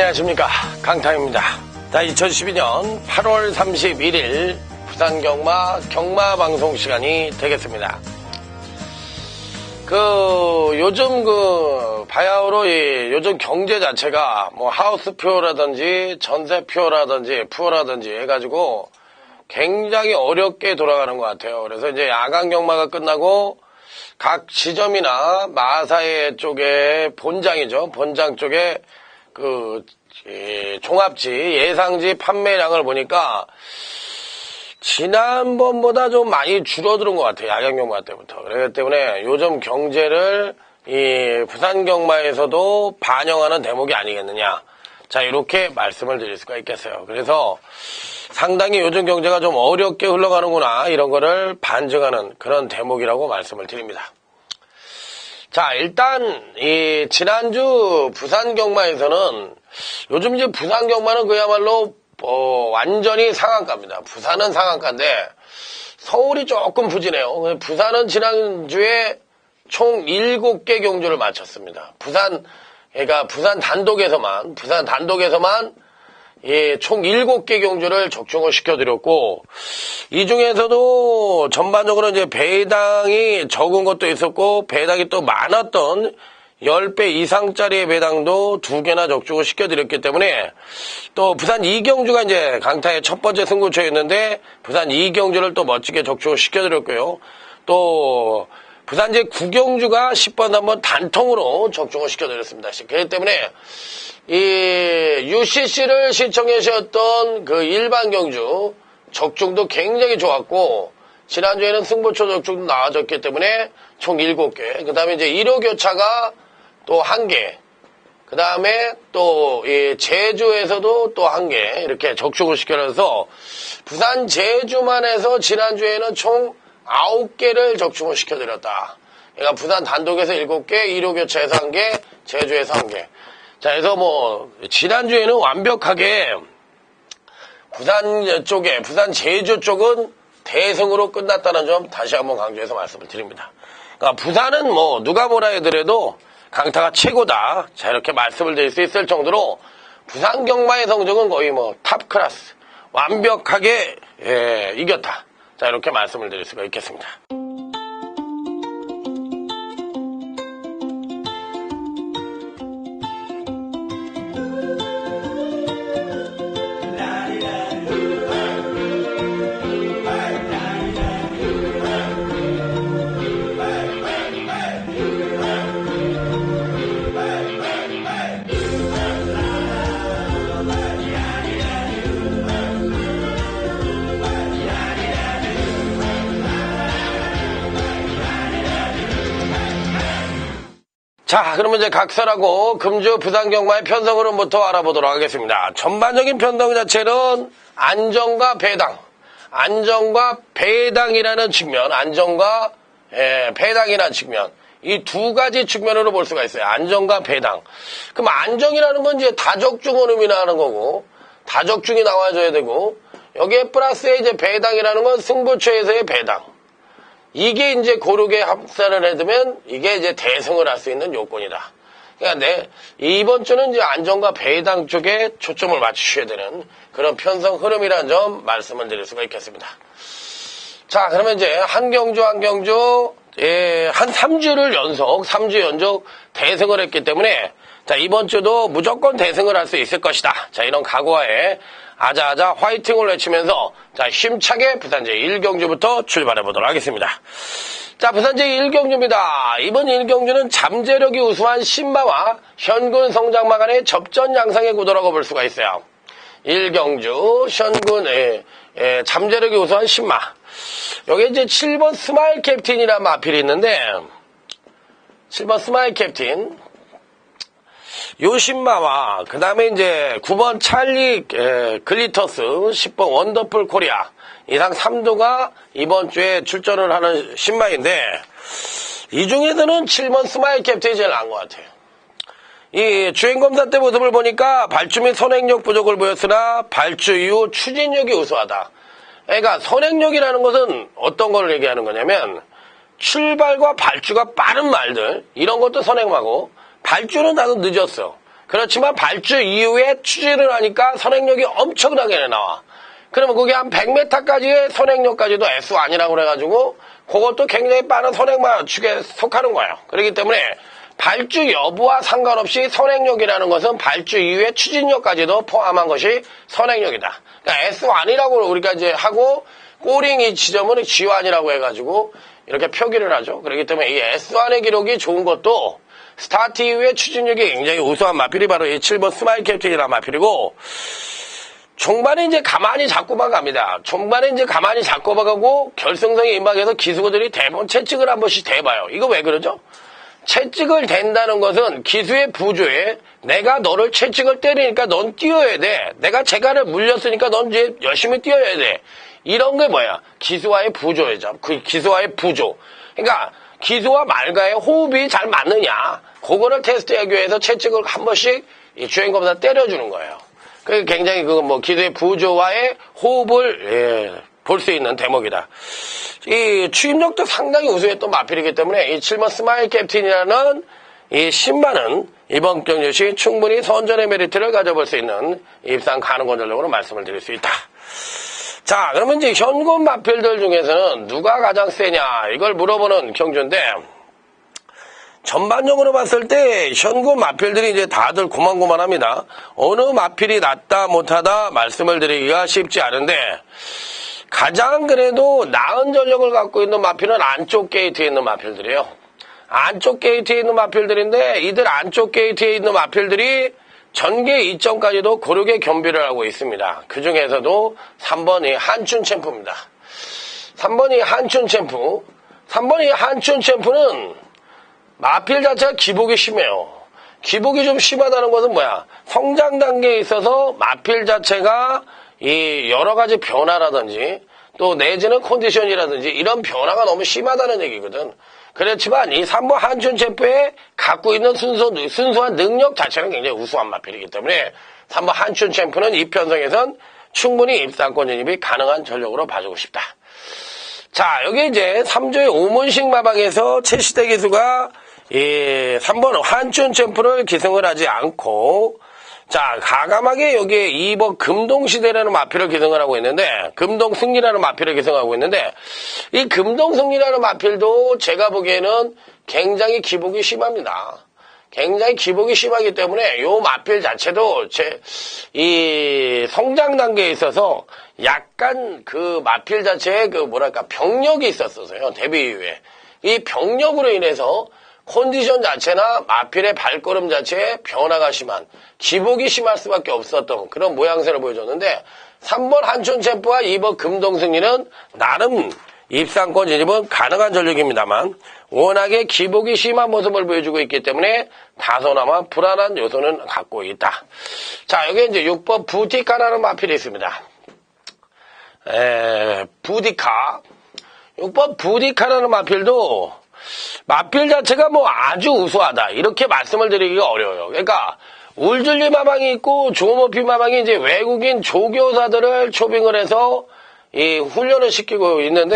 안녕하십니까, 강타입니다. 2012년 8월 31일 부산경마 경마방송 시간이 되겠습니다. 요즘 바야흐로 요즘 경제 자체가 하우스표라든지 전세표라든지 푸어라든지 해가지고 굉장히 어렵게 돌아가는 것 같아요. 그래서 이제 야간 경마가 끝나고 각 지점이나 마사회 쪽에 본장이죠. 본장 쪽에 종합지, 예상지 판매량을 보니까 지난번보다 좀 많이 줄어드는 것 같아요. 야간 경마 때부터. 그렇기 때문에 요즘 경제를 부산 경마에서도 반영하는 대목이 아니겠느냐. 자, 이렇게 말씀을 드릴 수가 있겠어요. 그래서 상당히 요즘 경제가 좀 어렵게 흘러가는구나, 이런 거를 반증하는 그런 대목이라고 말씀을 드립니다. 자, 일단 지난주 부산 경마에서는 요즘 이제 부산 경마는 그야말로 완전히 상한가입니다. 부산은 상한가인데 서울이 조금 부진해요. 부산은 지난주에 총 7개 경주를 마쳤습니다. 부산 단독에서만 총 7개 경주를 적중을 시켜드렸고, 이 중에서도 전반적으로 이제 배당이 적은 것도 있었고, 배당이 또 많았던 10배 이상짜리의 배당도 2개나 적중을 시켜드렸기 때문에, 또 부산 2경주가 이제 강타의 첫 번째 승부처였는데, 부산 2경주를 또 멋지게 적중을 시켜드렸고요. 또, 부산 이제 9경주가 10번 한번 단통으로 적중을 시켜드렸습니다. 그렇기 때문에, UCC를 시청해 주셨던 일반 경주 적중도 굉장히 좋았고, 지난주에는 승부처 적중도 나와졌기 때문에 총 7개. 그 다음에 이제 1호 교차가 또 1개. 그 다음에 또 제주에서도 또 1개. 이렇게 적중을 시켜서 부산 제주만 해서 지난주에는 총 9개를 적중을 시켜드렸다. 그러니까 부산 단독에서 7개, 1호 교차에서 1개, 제주에서 1개. 자, 그래서 지난주에는 완벽하게 부산 제주 쪽은 대승으로 끝났다는 점 다시 한번 강조해서 말씀을 드립니다. 그러니까 부산은 누가 뭐라 해더라도 강타가 최고다. 자, 이렇게 말씀을 드릴 수 있을 정도로 부산 경마의 성적은 거의 탑 클래스. 완벽하게, 이겼다. 자, 이렇게 말씀을 드릴 수가 있겠습니다. 자, 그러면 이제 각설하고 금주 부산 경마의 편성 흐름부터 알아보도록 하겠습니다. 전반적인 편성 자체는 안정과 배당이라는 측면, 안정과 배당이라는 측면, 이 두 가지 측면으로 볼 수가 있어요. 안정과 배당. 그럼 안정이라는 건 이제 다적중 흐름이 나는 거고, 다적중이 나와줘야 되고, 여기에 플러스에 이제 배당이라는 건 승부처에서의 배당. 이게 이제 고르게 합산을 해두면 이게 이제 대승을 할 수 있는 요건이다. 그러니까 이번 주는 이제 안정과 배당 쪽에 초점을 맞추셔야 되는 그런 편성 흐름이라는 점 말씀을 드릴 수가 있겠습니다. 자, 그러면 이제 한 경주 한 3주 연속 대승을 했기 때문에, 자, 이번 주도 무조건 대승을 할 수 있을 것이다. 자, 이런 각오하에 아자아자 화이팅을 외치면서, 자, 힘차게 부산제 1경주부터 출발해 보도록 하겠습니다. 자, 부산제 1경주입니다. 이번 1경주는 잠재력이 우수한 신마와 현군 성장마 간의 접전 양상의 구도라고 볼 수가 있어요. 1경주 현군 잠재력이 우수한 신마. 여기 이제 7번 스마일 캡틴이라는 마필이 있는데, 7번 스마일 캡틴, 요 신마와 그 다음에 이제 9번 찰리 글리터스, 10번 원더풀 코리아, 이상 3두가 이번 주에 출전을 하는 신마인데, 이 중에서는 7번 스마일 캡틴이 제일 나은 것 같아요. 이 주행검사 때 모습을 보니까 발주 및 선행력 부족을 보였으나 발주 이후 추진력이 우수하다. 그러니까 선행력이라는 것은 어떤 걸 얘기하는 거냐면, 출발과 발주가 빠른 말들, 이런 것도 선행하고, 발주는 나도 늦었어. 그렇지만 발주 이후에 추진을 하니까 선행력이 엄청나게 나와. 그러면 그게 한 100m까지의 선행력까지도 S1이라고 그래가지고 그것도 굉장히 빠른 선행마축에 속하는 거예요. 그렇기 때문에 발주 여부와 상관없이 선행력이라는 것은 발주 이후의 추진력까지도 포함한 것이 선행력이다. 그러니까 S1이라고 우리가 이제 하고 꼬링 이 지점은 G1이라고 해가지고 이렇게 표기를 하죠. 그렇기 때문에 이 S1의 기록이 좋은 것도 스타트 이후의 추진력이 굉장히 우수한 마필이 바로 이 7번 스마일 캡틴이라는 마필이고, 종반에 이제 가만히 잡고만 갑니다. 종반에 이제 가만히 잡고만 가고 결승선에 임박해서 기수들이 대부분 채찍을 한 번씩 대봐요. 이거 왜 그러죠? 채찍을 댄다는 것은 기수의 부조에 내가 너를 채찍을 때리니까 넌 뛰어야 돼. 내가 재간을 물렸으니까 넌 이제 열심히 뛰어야 돼. 이런 게 뭐야? 기수와의 부조죠. 그 기수와의 부조. 그러니까 기수와 말과의 호흡이 잘 맞느냐. 그거를 테스트하기 위해서 채찍을 한 번씩 이 주행검사 때려주는 거예요. 그 굉장히 기수의 부조와의 호흡을 볼 수 있는 대목이다. 이 추임력도 상당히 우수했던 마필이기 때문에 이 7번 스마일 캡틴이라는 이 신반은 이번 경주 시 충분히 선전의 메리트를 가져볼 수 있는 입상 가능한 전력으로 말씀을 드릴 수 있다. 자, 그러면 이제 현금 마필들 중에서는 누가 가장 세냐 이걸 물어보는 경주인데, 전반적으로 봤을 때 현금 마필들이 이제 다들 고만고만합니다. 어느 마필이 낫다 못하다 말씀을 드리기가 쉽지 않은데, 가장 그래도 나은 전력을 갖고 있는 마필은 안쪽 게이트에 있는 마필들이에요. 안쪽 게이트에 있는 마필들인데, 이들 안쪽 게이트에 있는 마필들이 전개 이점까지도 고르게 겸비를 하고 있습니다. 그 중에서도 3번이 한춘 챔프입니다. 3번이 한춘 챔프. 3번이 한춘 챔프는 마필 자체가 기복이 심해요. 기복이 좀 심하다는 것은 뭐야? 성장 단계에 있어서 마필 자체가 이 여러 가지 변화라든지 또 내지는 컨디션이라든지 이런 변화가 너무 심하다는 얘기거든. 그렇지만 이 3번 한춘 챔프에 갖고 있는 순수한 능력 자체는 굉장히 우수한 마필이기 때문에 3번 한춘 챔프는 이 편성에선 충분히 입상권 진입이 가능한 전력으로 봐주고 싶다. 자, 여기 이제 3조의 오문식 마방에서 최시대 기수가 이 3번 한춘 챔프를 기승을 하지 않고, 자, 가감하게 여기에 2번 금동시대라는 마필을 기승을 하고 있는데, 금동승리라는 마필을 기승하고 있는데, 이 금동승리라는 마필도 제가 보기에는 굉장히 기복이 심합니다. 굉장히 기복이 심하기 때문에 요 마필 자체도 이 성장 단계에 있어서 약간 그 마필 자체에 병력이 있었어요. 데뷔 이후에. 이 병력으로 인해서 컨디션 자체나 마필의 발걸음 자체에 변화가 심한, 기복이 심할 수밖에 없었던 그런 모양새를 보여줬는데, 3번 한춘 챔프와 2번 금동승리는 나름 입상권 진입은 가능한 전력입니다만 워낙에 기복이 심한 모습을 보여주고 있기 때문에 다소나마 불안한 요소는 갖고 있다. 자, 여기 이제 6번 부티카라는 마필이 있습니다. 부디카. 6번 부디카라는 마필도 마필 자체가 아주 우수하다 이렇게 말씀을 드리기가 어려워요. 그러니까 울줄리 마방이 있고 조모피 마방이 이제 외국인 조교사들을 초빙을 해서 이 훈련을 시키고 있는데,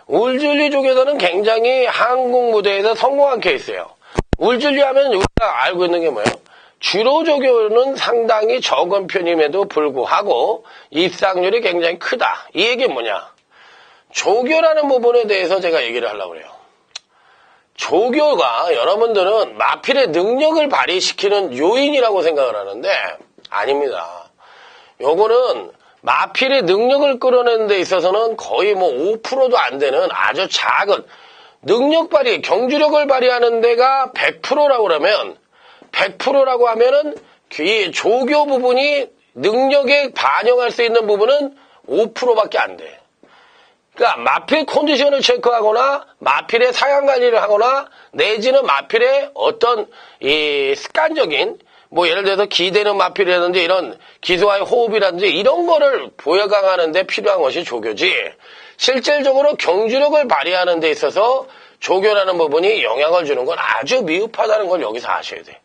울줄리 쪽에서는 굉장히 한국 무대에서 성공한 케이스예요. 울줄리 하면 우리가 알고 있는 게 뭐예요? 주로 조교는 상당히 적은 편임에도 불구하고 입상률이 굉장히 크다. 이 얘기는 뭐냐? 조교라는 부분에 대해서 제가 얘기를 하려고 그래요. 조교가 여러분들은 마필의 능력을 발휘시키는 요인이라고 생각을 하는데 아닙니다. 요거는 마필의 능력을 끌어내는 데 있어서는 거의 5%도 안 되는 아주 작은 능력 발휘, 경주력을 발휘하는 데가 100%라고 그러면 100%라고 하면은 이 조교 부분이 능력에 반영할 수 있는 부분은 5%밖에 안 돼. 그러니까 마필 컨디션을 체크하거나 마필의 사양 관리를 하거나 내지는 마필의 어떤 이 습관적인 예를 들어서 기대는 마필이라든지 이런 기수와의 호흡이라든지 이런 거를 보여강하는 데 필요한 것이 조교지, 실질적으로 경주력을 발휘하는 데 있어서 조교라는 부분이 영향을 주는 건 아주 미흡하다는 걸 여기서 아셔야 돼.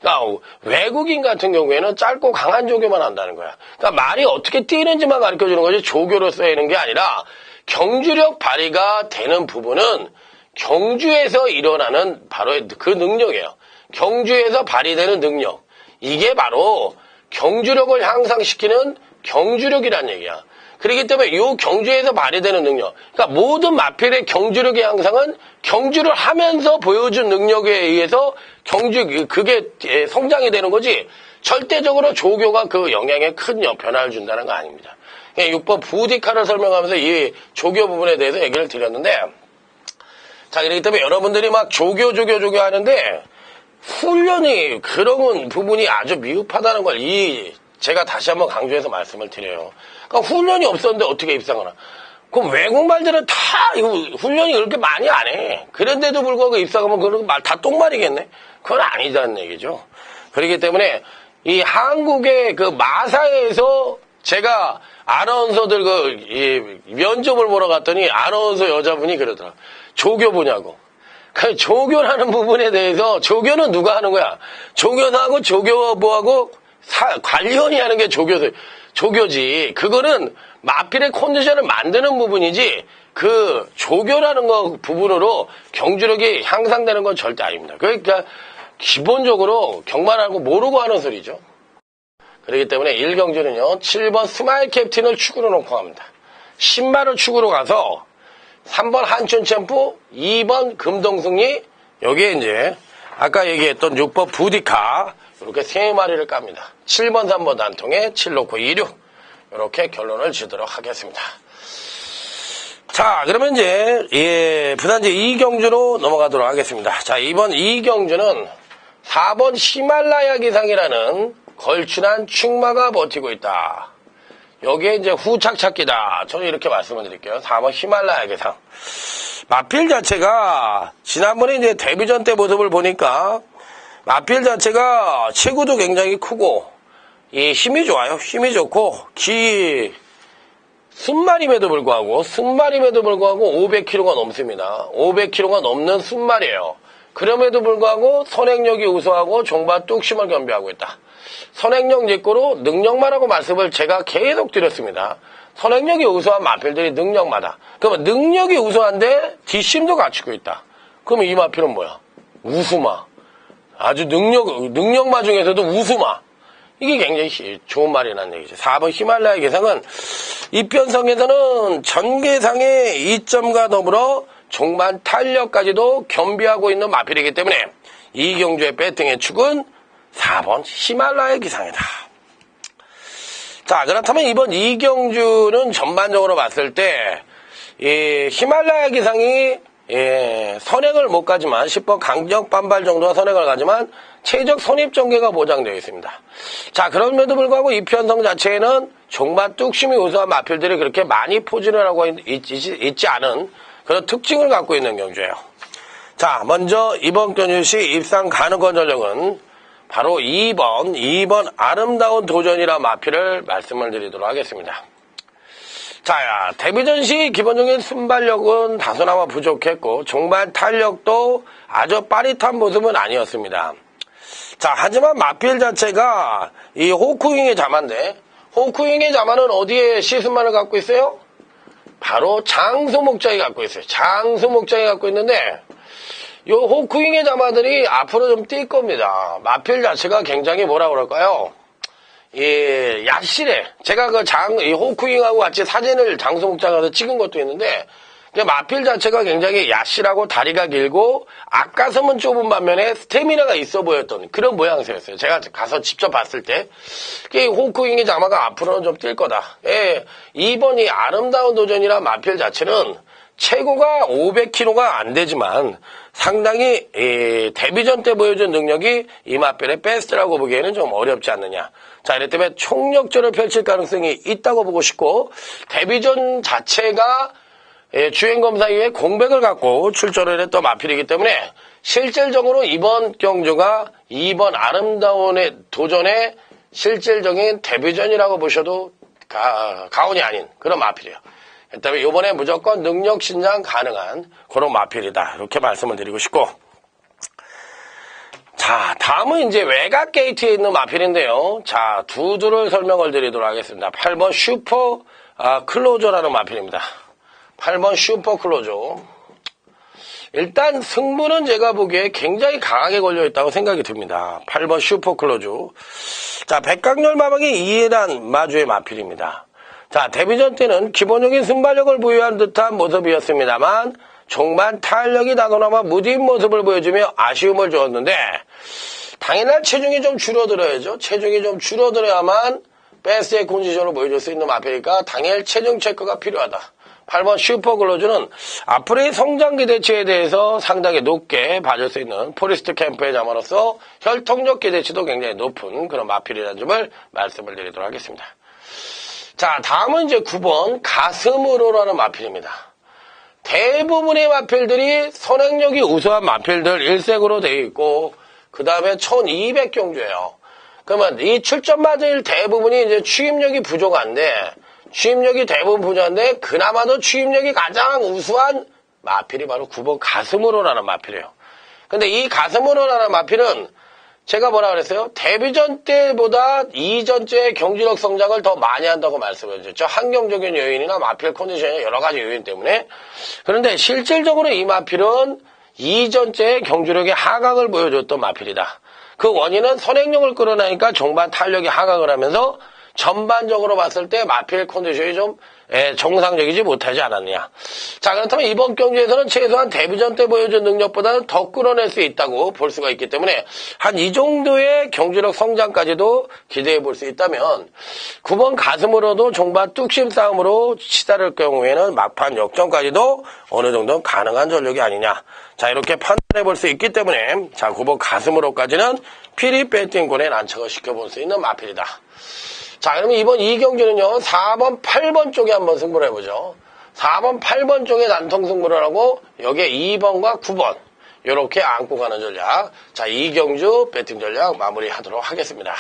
그러니까 외국인 같은 경우에는 짧고 강한 조교만 한다는 거야. 그러니까 말이 어떻게 뛰는지만 가르쳐주는 거지 조교로 쓰이는 게 아니라 경주력 발휘가 되는 부분은 경주에서 일어나는 바로 그 능력이에요. 경주에서 발휘되는 능력. 이게 바로 경주력을 향상시키는 경주력이란 얘기야. 그렇기 때문에 이 경주에서 발휘되는 능력, 그러니까 모든 마필의 경주력의 향상은 경주를 하면서 보여준 능력에 의해서 그게 성장이 되는 거지, 절대적으로 조교가 그 영향에 큰 변화를 준다는 거 아닙니다. 6번 부디카를 설명하면서 이 조교 부분에 대해서 얘기를 드렸는데, 자, 그렇기 때문에 여러분들이 막 조교 하는데, 훈련이 그런 부분이 아주 미흡하다는 걸 제가 다시 한번 강조해서 말씀을 드려요. 그러니까 훈련이 없었는데 어떻게 입상을 하나? 그럼 외국말들은 다 훈련이 그렇게 많이 안 해. 그런데도 불구하고 입상하면 그런 말 다 똥말이겠네? 그건 아니다는 얘기죠. 그렇기 때문에 이 한국의 그 마사에서 제가 아나운서들 면접을 보러 갔더니 아나운서 여자분이 그러더라. 조교 보냐고. 그 조교라는 부분에 대해서 조교는 누가 하는 거야? 조교사하고 조교부하고 관리원이 하는 게 조교지. 그거는 마필의 컨디션을 만드는 부분이지, 그 조교라는 거 부분으로 경주력이 향상되는 건 절대 아닙니다. 그러니까 기본적으로 경만하고 모르고 하는 소리죠. 그렇기 때문에 1경주는요, 7번 스마일 캡틴을 축으로 놓고 갑니다. 신발을 축으로 가서 3번 한춘 챔프, 2번 금동승리, 여기에 이제 아까 얘기했던 6번 부디카, 이렇게 3마리를 깝니다. 7번, 3번 단통에 7 놓고 2, 6. 이렇게 결론을 지도록 하겠습니다. 자, 그러면 이제, 부단지 2경주로 넘어가도록 하겠습니다. 자, 이번 2경주는 4번 히말라야 기상이라는 걸출한 충마가 버티고 있다. 여기에 이제 후착 찾기다. 저는 이렇게 말씀을 드릴게요. 4번 히말라야 기상. 마필 자체가 지난번에 이제 데뷔전 때 모습을 보니까 마필 자체가 체구도 굉장히 크고, 이 힘이 좋아요. 힘이 좋고, 순말임에도 불구하고 500kg가 넘습니다. 500kg가 넘는 순말이에요. 그럼에도 불구하고 선행력이 우수하고 종바 뚝심을 겸비하고 있다. 선행력 직구로 능력마라고 말씀을 제가 계속 드렸습니다. 선행력이 우수한 마필들이 능력마다. 그러면 능력이 우수한데 뒷심도 갖추고 있다. 그러면 이 마필은 뭐야? 우수마. 아주 능력마 중에서도 우수마. 이게 굉장히 좋은 말이라는 얘기죠. 4번 히말라야 기상은 입변성에서는 전개상의 이점과 더불어 종반 탄력까지도 겸비하고 있는 마필이기 때문에 이경주의 배팅의 축은 4번 히말라야 기상이다. 자, 그렇다면 이번 이경주는 전반적으로 봤을 때 이 히말라야 기상이 선행을 못 가지만 10번 강력 반발 정도가 선행을 가지만 최적 선입 전개가 보장되어 있습니다. 자, 그럼에도 불구하고 이 편성 자체에는 종반 뚝심이 우수한 마필들이 그렇게 많이 포진을 하고 있지 않은 그런 특징을 갖고 있는 경주예요. 자, 먼저 이번 경주시 입상 가능한 전력은 바로 2번 아름다운 도전이라 마필을 말씀을 드리도록 하겠습니다. 자, 데뷔전 시 기본적인 순발력은 다소나마 부족했고 종반 탄력도 아주 빠릿한 모습은 아니었습니다. 자, 하지만 마필 자체가 이 호크윙의 자마인데, 호크윙의 자마는 어디에 시승만을 갖고 있어요? 바로 장소 목장이 갖고 있어요. 장소 목장이 갖고 있는데, 이 호크윙의 자마들이 앞으로 좀 뛸 겁니다. 마필 자체가 굉장히 뭐라 그럴까요? 야실해. 제가 이 호크윙하고 같이 사진을 장소 목장 가서 찍은 것도 있는데, 마필 자체가 굉장히 야실하고 다리가 길고 앞가슴은 좁은 반면에 스태미나가 있어 보였던 그런 모양새였어요. 제가 가서 직접 봤을 때 호크윙의 자마가 앞으로는 좀 뛸 거다. 2번이 아름다운 도전이라 마필 자체는 최고가 500kg가 안 되지만 상당히 데뷔전 때 보여준 능력이 이 마필의 베스트라고 보기에는 좀 어렵지 않느냐. 자, 이렇기 때문에 총력전을 펼칠 가능성이 있다고 보고 싶고, 데뷔전 자체가 주행검사 이후에 공백을 갖고 출전을 했던 마필이기 때문에 실질적으로 이번 경주가 2번 아름다운 도전의 실질적인 데뷔전이라고 보셔도 가언이 아닌 그런 마필이에요. 그렇다면 이번에 무조건 능력 신장 가능한 그런 마필이다. 이렇게 말씀을 드리고 싶고, 자, 다음은 이제 외곽 게이트에 있는 마필인데요. 자, 두두를 설명을 드리도록 하겠습니다. 8번 슈퍼 클로저라는 마필입니다. 8번 슈퍼 클로저. 일단 승부는 제가 보기에 굉장히 강하게 걸려있다고 생각이 듭니다. 8번 슈퍼클로즈. 자, 백강렬 마방이 2회단 마주의 마필입니다. 자, 데뷔전 때는 기본적인 순발력을 부여한 듯한 모습이었습니다만 종반 탄력이 나거나마 무딘 모습을 보여주며 아쉬움을 주었는데 당연한 체중이 좀 줄어들어야죠. 체중이 좀 줄어들어야만 베스트의 컨디션을 보여줄 수 있는 마필이니까 당일 체중 체크가 필요하다. 8번 슈퍼글로즈는 앞으로의 성장 기대치에 대해서 상당히 높게 봐줄 수 있는 포리스트 캠프의 자마로서 혈통적 기대치도 굉장히 높은 그런 마필이라는 점을 말씀을 드리도록 하겠습니다. 자, 다음은 이제 9번 가슴으로라는 마필입니다. 대부분의 마필들이 선행력이 우수한 마필들 일색으로 되어 있고 그 다음에 1200경주예요. 그러면 이 출전 마질 대부분이 이제 취입력이 부족한데 취입력이 대부분 부족한데 그나마도 취입력이 가장 우수한 마필이 바로 9번 가슴으로라는 마필이에요. 근데 이 가슴으로라는 마필은 제가 뭐라 그랬어요? 데뷔전 때보다 이전째 경주력 성장을 더 많이 한다고 말씀을 드렸죠. 환경적인 요인이나 마필 컨디션의 여러 가지 요인 때문에. 그런데 실질적으로 이 마필은 이전째 경주력의 하강을 보여줬던 마필이다. 그 원인은 선행력을 끌어나니까 종반 탄력이 하강을 하면서 전반적으로 봤을 때 마필 컨디션이 좀 정상적이지 못하지 않았느냐. 자, 그렇다면 이번 경주에서는 최소한 데뷔전 때 보여준 능력보다는 더 끌어낼 수 있다고 볼 수가 있기 때문에 한 이 정도의 경주력 성장까지도 기대해 볼 수 있다면 9번 가슴으로도 종반 뚝심 싸움으로 치달을 경우에는 막판 역전까지도 어느 정도 가능한 전력이 아니냐. 자, 이렇게 판단해 볼 수 있기 때문에 자, 9번 가슴으로까지는 피리 배팅권에 난척을 시켜볼 수 있는 마필이다. 자, 그러면 이번 이 경주는요, 4번, 8번 쪽에 한번 승부를 해보죠. 4번, 8번 쪽에 난통 승부를 하고, 여기에 2번과 9번, 요렇게 안고 가는 전략. 자, 이 경주 배팅 전략 마무리 하도록 하겠습니다.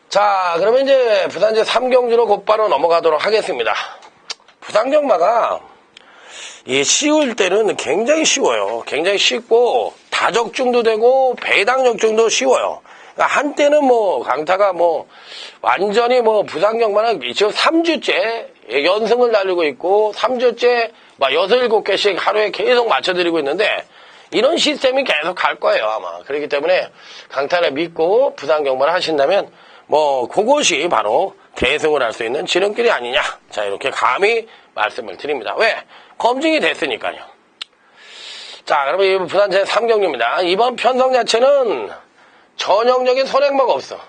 자, 그러면 이제 부산제 3경주로 곧바로 넘어가도록 하겠습니다. 부산 경마가, 쉬울 때는 굉장히 쉬워요. 굉장히 쉽고, 다적중도 되고, 배당적중도 쉬워요. 한때는 강타가 완전히 부산 경마는 지금 3주째 연승을 달리고 있고 3주째 6, 7개씩 하루에 계속 맞춰드리고 있는데 이런 시스템이 계속 갈 거예요, 아마. 그렇기 때문에 강타를 믿고 부산 경마를 하신다면 그것이 바로 대승을 할 수 있는 지름길이 아니냐. 자, 이렇게 감히 말씀을 드립니다. 왜? 검증이 됐으니까요. 자, 그러면 이 부산 제3경주입니다. 이번 편성 자체는 전형적인 선행마가 없어.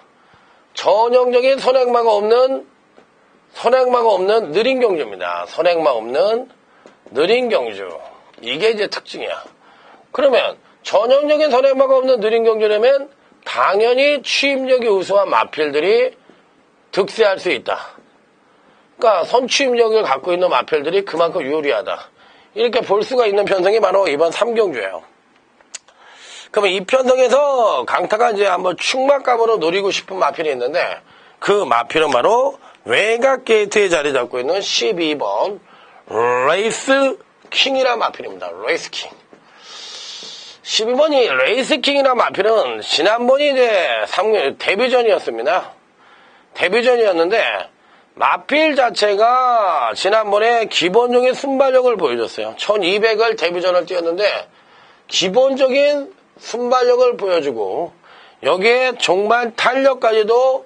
전형적인 선행마가 없는 느린 경주입니다. 선행마 없는 느린 경주. 이게 이제 특징이야. 그러면 전형적인 선행마가 없는 느린 경주라면 당연히 취입력이 우수한 마필들이 득세할 수 있다. 그러니까 선취입력을 갖고 있는 마필들이 그만큼 유리하다. 이렇게 볼 수가 있는 편성이 바로 이번 3경주예요. 그러면 이 편성에서 강타가 이제 한번 충막감으로 노리고 싶은 마필이 있는데 그 마필은 바로 외곽 게이트에 자리 잡고 있는 12번 레이스 킹이라는 마필입니다. 레이스 킹. 12번이 레이스 킹이라는 마필은 지난번이 이제 데뷔전이었습니다. 데뷔전이었는데 마필 자체가 지난번에 기본적인 순발력을 보여줬어요. 1200을 데뷔전을 뛰었는데 기본적인 순발력을 보여주고 여기에 종반 탄력까지도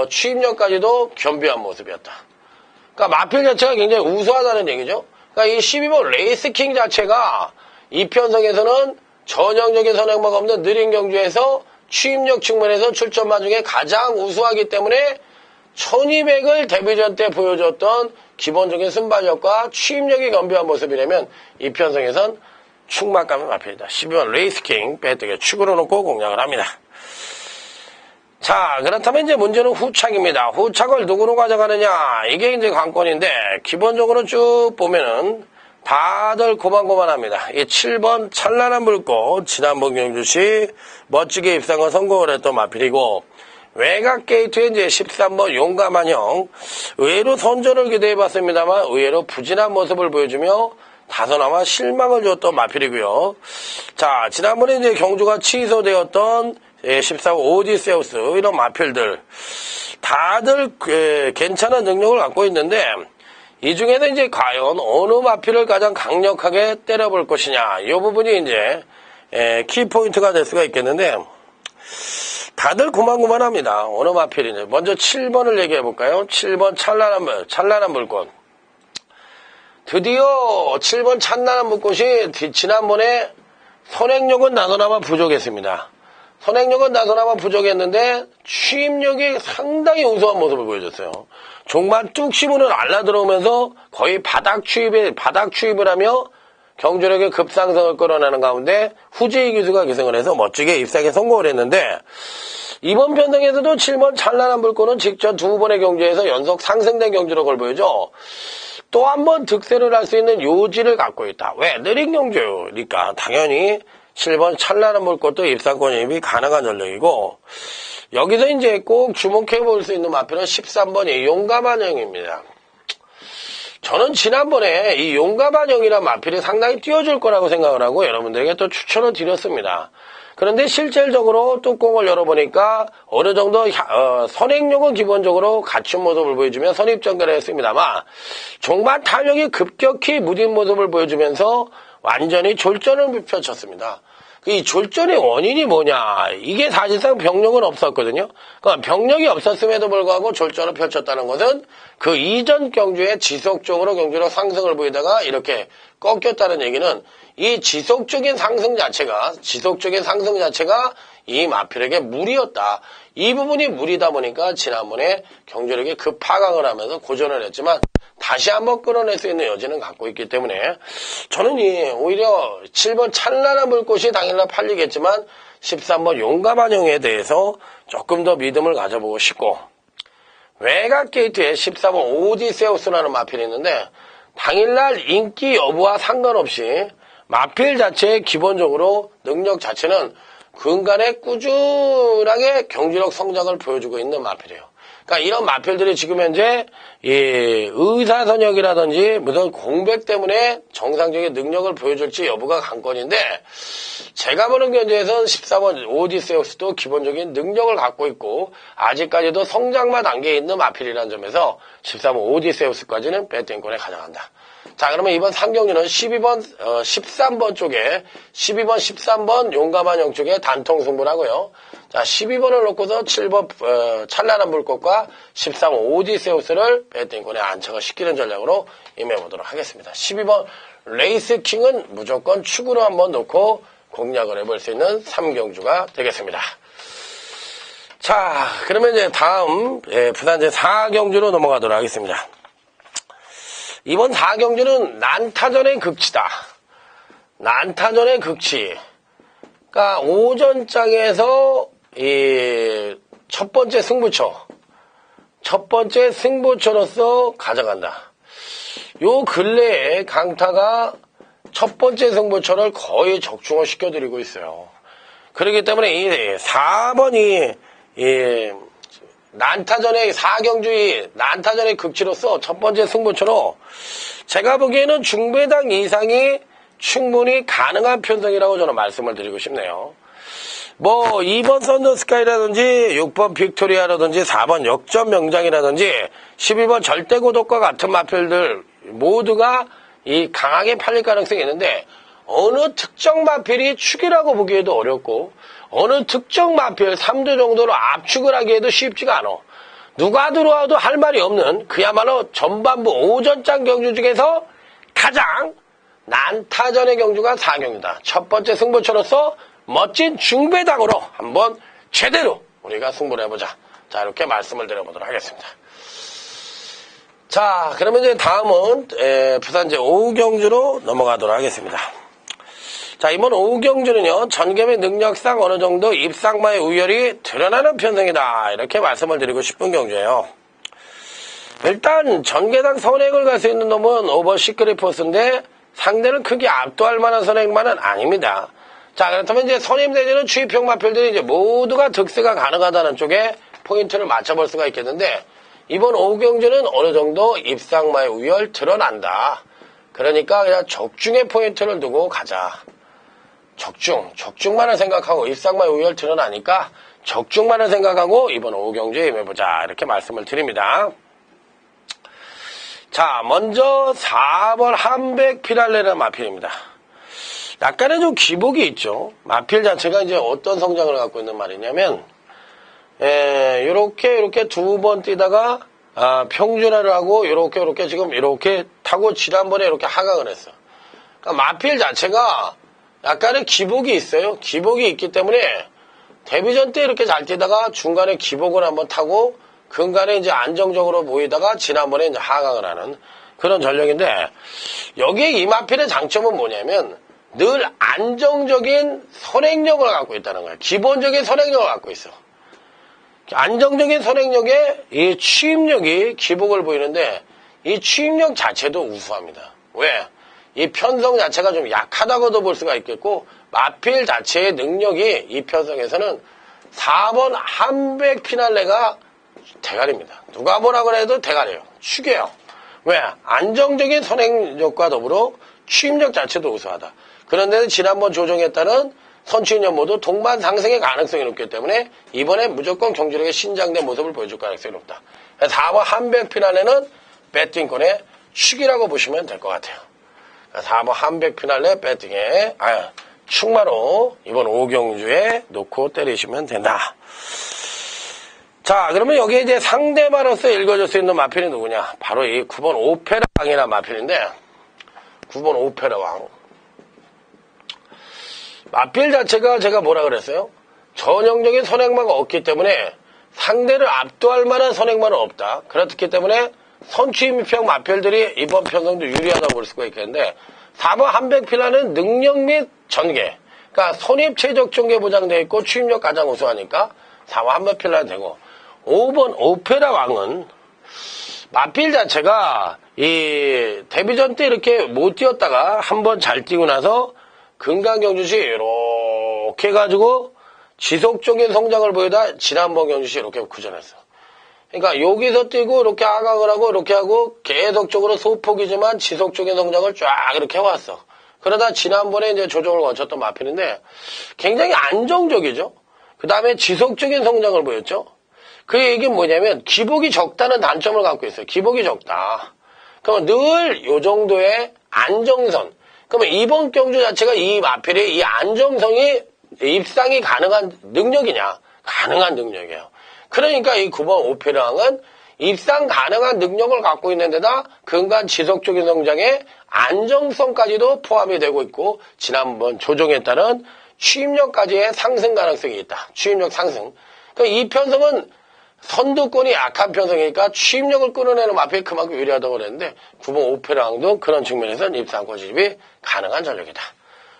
취입력까지도 겸비한 모습이었다. 그러니까 마필 자체가 굉장히 우수하다는 얘기죠. 그러니까 이 12번 레이스킹 자체가 이 편성에서는 전형적인 선행마가 없는 느린 경주에서 취입력 측면에서 출전마 중에 가장 우수하기 때문에 1200을 데뷔전 때 보여줬던 기본적인 순발력과 취입력이 겸비한 모습이라면 이 편성에선 충막감의 마필이다. 12번 레이스킹 배트에 축으로 놓고 공략을 합니다. 자, 그렇다면 이제 문제는 후착입니다. 후착을 누구로 가져가느냐. 이게 이제 관건인데 기본적으로 쭉 보면은 다들 고만고만합니다. 이 7번 찬란한 불꽃 지난번 경주시 멋지게 입상을 성공을 했던 마필이고 외곽 게이트에 이제 13번 용감한 형 의외로 선전을 기대해봤습니다만 의외로 부진한 모습을 보여주며 다소나마 실망을 줬던 마필이고요. 자, 지난번에 이제 경주가 취소되었던 14번 오디세우스 이런 마필들 다들 괜찮은 능력을 갖고 있는데 이 중에서 이제 과연 어느 마필을 가장 강력하게 때려볼 것이냐, 이 부분이 이제 키포인트가 될 수가 있겠는데, 다들 고만고만합니다. 어느 마필이냐. 먼저 7번을 얘기해 볼까요? 7번 찬란한 물꽃. 드디어 7번 찬란한 물꽃이 지난번에 선행력은 나서나마 부족했습니다. 선행력은 나서나마 부족했는데 추입력이 상당히 우수한 모습을 보여줬어요. 종만 뚝 씹으면 알라들어오면서 거의 바닥 추입을 하며 경주력의 급상승을 끌어내는 가운데 후지의 기수가 기승을 해서 멋지게 입상에 성공을 했는데, 이번 편성에서도 7번 찬란한 불꽃은 직전 2번의 경주에서 연속 상승된 경주력을 보여줘 또 한 번 득세를 할 수 있는 요지를 갖고 있다. 왜? 느린 경주니까 당연히 7번 찬란한 불꽃도 입상권 진입이 가능한 전력이고, 여기서 이제 꼭 주목해 볼 수 있는 마필은 13번이 용감한 형입니다. 저는 지난번에 이 용감한 형이란 마필이 상당히 띄워줄 거라고 생각을 하고 여러분들에게 또 추천을 드렸습니다. 그런데 실질적으로 뚜껑을 열어보니까 어느 정도 선행력은 기본적으로 갖춘 모습을 보여주며 선입전개를 했습니다만, 종반 탄력이 급격히 무딘 모습을 보여주면서 완전히 졸전을 펼쳤습니다. 이 졸전의 원인이 뭐냐, 이게 사실상 병력은 없었거든요. 그러니까 병력이 없었음에도 불구하고 졸전을 펼쳤다는 것은 그 이전 경주에 지속적으로 경주력 상승을 보이다가 이렇게 꺾였다는 얘기는 이 지속적인 상승 자체가 이 마필에게 무리였다. 이 부분이 무리다 보니까 지난번에 경주력이 급하강을 하면서 고전을 했지만 다시 한번 끌어낼 수 있는 여지는 갖고 있기 때문에 저는 오히려 7번 찬란한 불꽃이 당일날 팔리겠지만 13번 용감한 형에 대해서 조금 더 믿음을 가져보고 싶고, 외곽 게이트에 14번 오디세우스라는 마필이 있는데 당일날 인기 여부와 상관없이 마필 자체의 기본적으로 능력 자체는 근간에 꾸준하게 경주력 성장을 보여주고 있는 마필이에요. 그러니까 이런 마필들이 지금 현재 의사선역이라든지 무슨 공백 때문에 정상적인 능력을 보여줄지 여부가 관건인데, 제가 보는 견제에서는 14번 오디세우스도 기본적인 능력을 갖고 있고 아직까지도 성장만 단계에 있는 마필이라는 점에서 14번 오디세우스까지는 배팅권에 가져간다. 자, 그러면 이번 3경기는 13번 쪽에 12번, 13번 용감한 형 쪽에 단통 승부를 하고요. 자, 12번을 놓고서 7번 찬란한 불꽃과 13번 오디세우스를 배팅권에 안착을 시키는 전략으로 임해보도록 하겠습니다. 12번 레이스킹은 무조건 축으로 한번 놓고 공략을 해볼 수 있는 3경주가 되겠습니다. 자, 그러면 이제 다음 부산제 4경주로 넘어가도록 하겠습니다. 이번 4경주는 난타전의 극치다. 난타전의 극치. 그러니까 오전장에서 이 첫 번째 승부처로서 가져간다. 요 근래에 강타가 첫 번째 승부처를 거의 적중을 시켜드리고 있어요. 그렇기 때문에 이 4번이 난타전의 4경주의 난타전의 극치로서 첫 번째 승부처로 제가 보기에는 중배당 이상이 충분히 가능한 편성이라고 저는 말씀을 드리고 싶네요. 뭐 2번 썬더스카이라든지 6번 빅토리아라든지 4번 역전명장이라든지 11번 절대고독과 같은 마필들 모두가 이 강하게 팔릴 가능성이 있는데, 어느 특정 마필이 축이라고 보기에도 어렵고 어느 특정 마필 3조 정도로 압축을 하기에도 쉽지가 않아. 누가 들어와도 할 말이 없는 그야말로 전반부 오전장 경주 중에서 가장 난타전의 경주가 4경주다. 첫 번째 승부처로서 멋진 중배당으로 한번 제대로 우리가 승부를 해보자. 자, 이렇게 말씀을 드려보도록 하겠습니다. 자, 그러면 이제 다음은 부산제 5경주로 넘어가도록 하겠습니다. 자, 이번 5경주는요, 전개의 능력상 어느 정도 입상마의 우열이 드러나는 편성이다. 이렇게 말씀을 드리고 싶은 경주예요. 일단 전개당 선행을 갈 수 있는 놈은 오버 시크릿 포스인데 상대는 크게 압도할 만한 선행만은 아닙니다. 자, 그렇다면 이제 선임대전은 추입형 마필들이 이제 모두가 득세가 가능하다는 쪽에 포인트를 맞춰볼 수가 있겠는데, 이번 5경주는 어느 정도 입상마의 우열 드러난다. 그러니까 그냥 적중의 포인트를 두고 가자. 적중만을 생각하고 입상마의 우열 드러나니까 적중만을 생각하고 이번 5경주에 임해보자. 이렇게 말씀을 드립니다. 자, 먼저 4번 한백 피날레라는 마필입니다. 약간의 좀 기복이 있죠. 마필 자체가 이제 어떤 성장을 갖고 있는 말이냐면, 요렇게 두 번 뛰다가, 평준화를 하고, 요렇게 지금 이렇게 타고 지난번에 이렇게 하강을 했어. 그러니까 마필 자체가 약간의 기복이 있어요. 기복이 있기 때문에, 데뷔전 때 이렇게 잘 뛰다가 중간에 기복을 한번 타고, 근간에 이제 안정적으로 보이다가 지난번에 이제 하강을 하는 그런 전력인데, 여기에 이 마필의 장점은 뭐냐면, 늘 안정적인 선행력을 갖고 있다는 거야. 기본적인 선행력을 갖고 있어. 안정적인 선행력에 이 추임력이 기복을 보이는데 이 추임력 자체도 우수합니다. 왜? 이 편성 자체가 좀 약하다고도 볼 수가 있겠고 마필 자체의 능력이 이 편성에서는 4번 한백 피날레가 대가리입니다. 누가 뭐라 그래도 대가리예요. 축이에요. 왜? 안정적인 선행력과 더불어 추임력 자체도 우수하다. 그런데 지난번 조정에 따른 선취인연 모두 동반 상승의 가능성이 높기 때문에 이번에 무조건 경주력의 신장된 모습을 보여줄 가능성이 높다. 4번 한백 피날레는 배팅권의 축이라고 보시면 될 것 같아요. 4번 한백 피날레 배팅에 축마로 이번 5경주에 놓고 때리시면 된다. 자, 그러면 여기에 이제 상대마로서 읽어줄 수 있는 마필이 누구냐? 바로 이 9번 오페라 왕이라는 마필인데 9번 오페라 왕. 마필 자체가 제가 뭐라 그랬어요? 전형적인 선행마가 없기 때문에 상대를 압도할 만한 선행마는 없다. 그렇기 때문에 선취입평 마필들이 이번 편성도 유리하다고 볼 수가 있겠는데 4번 한백 피날레는 능력 및 전개. 그러니까 선입 최적 전개 보장되어 있고 추임력 가장 우수하니까 4번 한백 피날레 되고 5번 오페라 왕은 마필 자체가 이 데뷔전 때 이렇게 못 뛰었다가 한번 잘 뛰고 나서 금강경주시 이렇게 해가지고 지속적인 성장을 보이다 지난번 경주시 이렇게 구전했어. 그러니까 여기서 뛰고 이렇게 하강을 하고 이렇게 하고 계속적으로 소폭이지만 지속적인 성장을 쫙 이렇게 해왔어. 그러다 지난번에 이제 조정을 거쳤던 마필인데 굉장히 안정적이죠. 그 다음에 지속적인 성장을 보였죠. 그 얘기는 뭐냐면 기복이 적다는 단점을 갖고 있어요. 기복이 적다. 그러면 늘 요 정도의 안정선. 그러면 이번 경주 자체가 이 마필의 이 안정성이 입상이 가능한 능력이냐? 가능한 능력이에요. 그러니까 이 9번 오페라왕은 입상 가능한 능력을 갖고 있는 데다 근간 지속적인 성장에 안정성까지도 포함이 되고 있고 지난번 조정에 따른 추임력까지의 상승 가능성이 있다. 추임력 상승. 그러니까 이 편성은 선두권이 약한 편성이니까 추임력을 끌어내는 마필이 그만큼 유리하다고 그랬는데 9번 오페라왕도 그런 측면에서는 입상권 진입이 가능한 전력이다.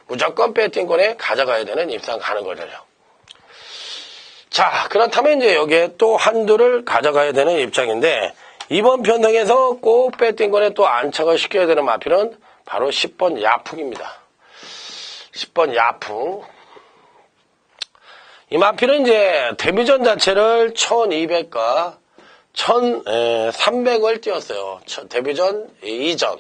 무조건 배팅권에 가져가야 되는 입상 가능한 전력. 자, 그렇다면 이제 여기에 또 한두를 가져가야 되는 입장인데 이번 편성에서 꼭 배팅권에 또 안착을 시켜야 되는 마필은 바로 10번 야풍입니다. 10번 야풍. 이 마필은 이제 데뷔전 자체를 1200과 1300을 뛰었어요. 데뷔전 이전.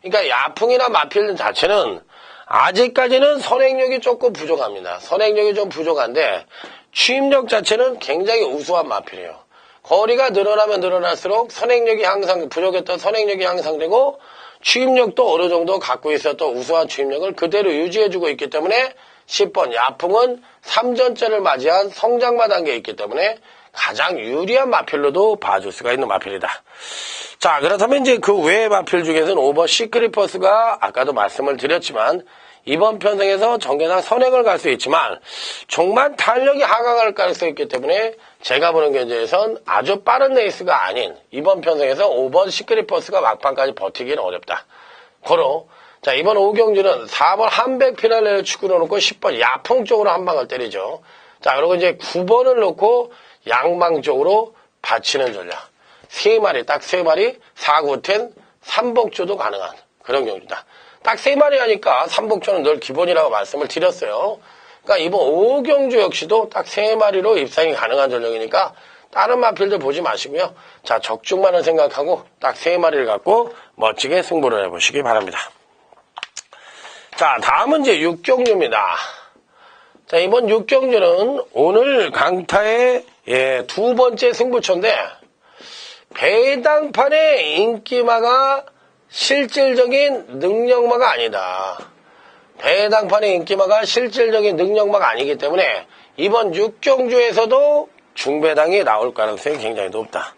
그러니까 야풍이나 마필 자체는 아직까지는 선행력이 조금 부족합니다. 선행력이 좀 부족한데 추임력 자체는 굉장히 우수한 마필이에요. 거리가 늘어나면 늘어날수록 선행력이 항상 부족했던 선행력이 향상되고 추임력도 어느 정도 갖고 있었던 우수한 추임력을 그대로 유지해주고 있기 때문에 10번 야풍은 3전째를 맞이한 성장마 단계에 있기 때문에 가장 유리한 마필로도 봐줄 수가 있는 마필이다. 자, 그렇다면 이제 그 외의 마필 중에서는 5번 시크리퍼스가 아까도 말씀을 드렸지만 이번 편성에서 전개상 선행을 갈 수 있지만 종만 탄력이 하강할 가능성이 있기 때문에 제가 보는 견제에선 아주 빠른 레이스가 아닌 이번 편성에서 5번 시크리퍼스가 막판까지 버티기는 어렵다. 고로 자, 이번 5경주는 4번 한백 피날레를 축구로 놓고 10번 야풍 쪽으로 한 방을 때리죠. 자, 그리고 이제 9번을 놓고 양방 쪽으로 받치는 전략. 3마리, 딱 3마리, 4구텐, 3복조도 가능한 그런 경주다. 딱 3마리 하니까 3복조는 늘 기본이라고 말씀을 드렸어요. 그러니까 이번 5경주 역시도 딱 3마리로 입상이 가능한 전력이니까 다른 마필들 보지 마시고요. 자, 적중만을 생각하고 딱 3마리를 갖고 멋지게 승부를 해보시기 바랍니다. 자, 다음은 이제 6경주입니다. 자, 이번 6경주는 오늘 강타의 두 번째 승부처인데 배당판의 인기마가 실질적인 능력마가 아니다. 배당판의 인기마가 실질적인 능력마가 아니기 때문에 이번 6경주에서도 중배당이 나올 가능성이 굉장히 높다.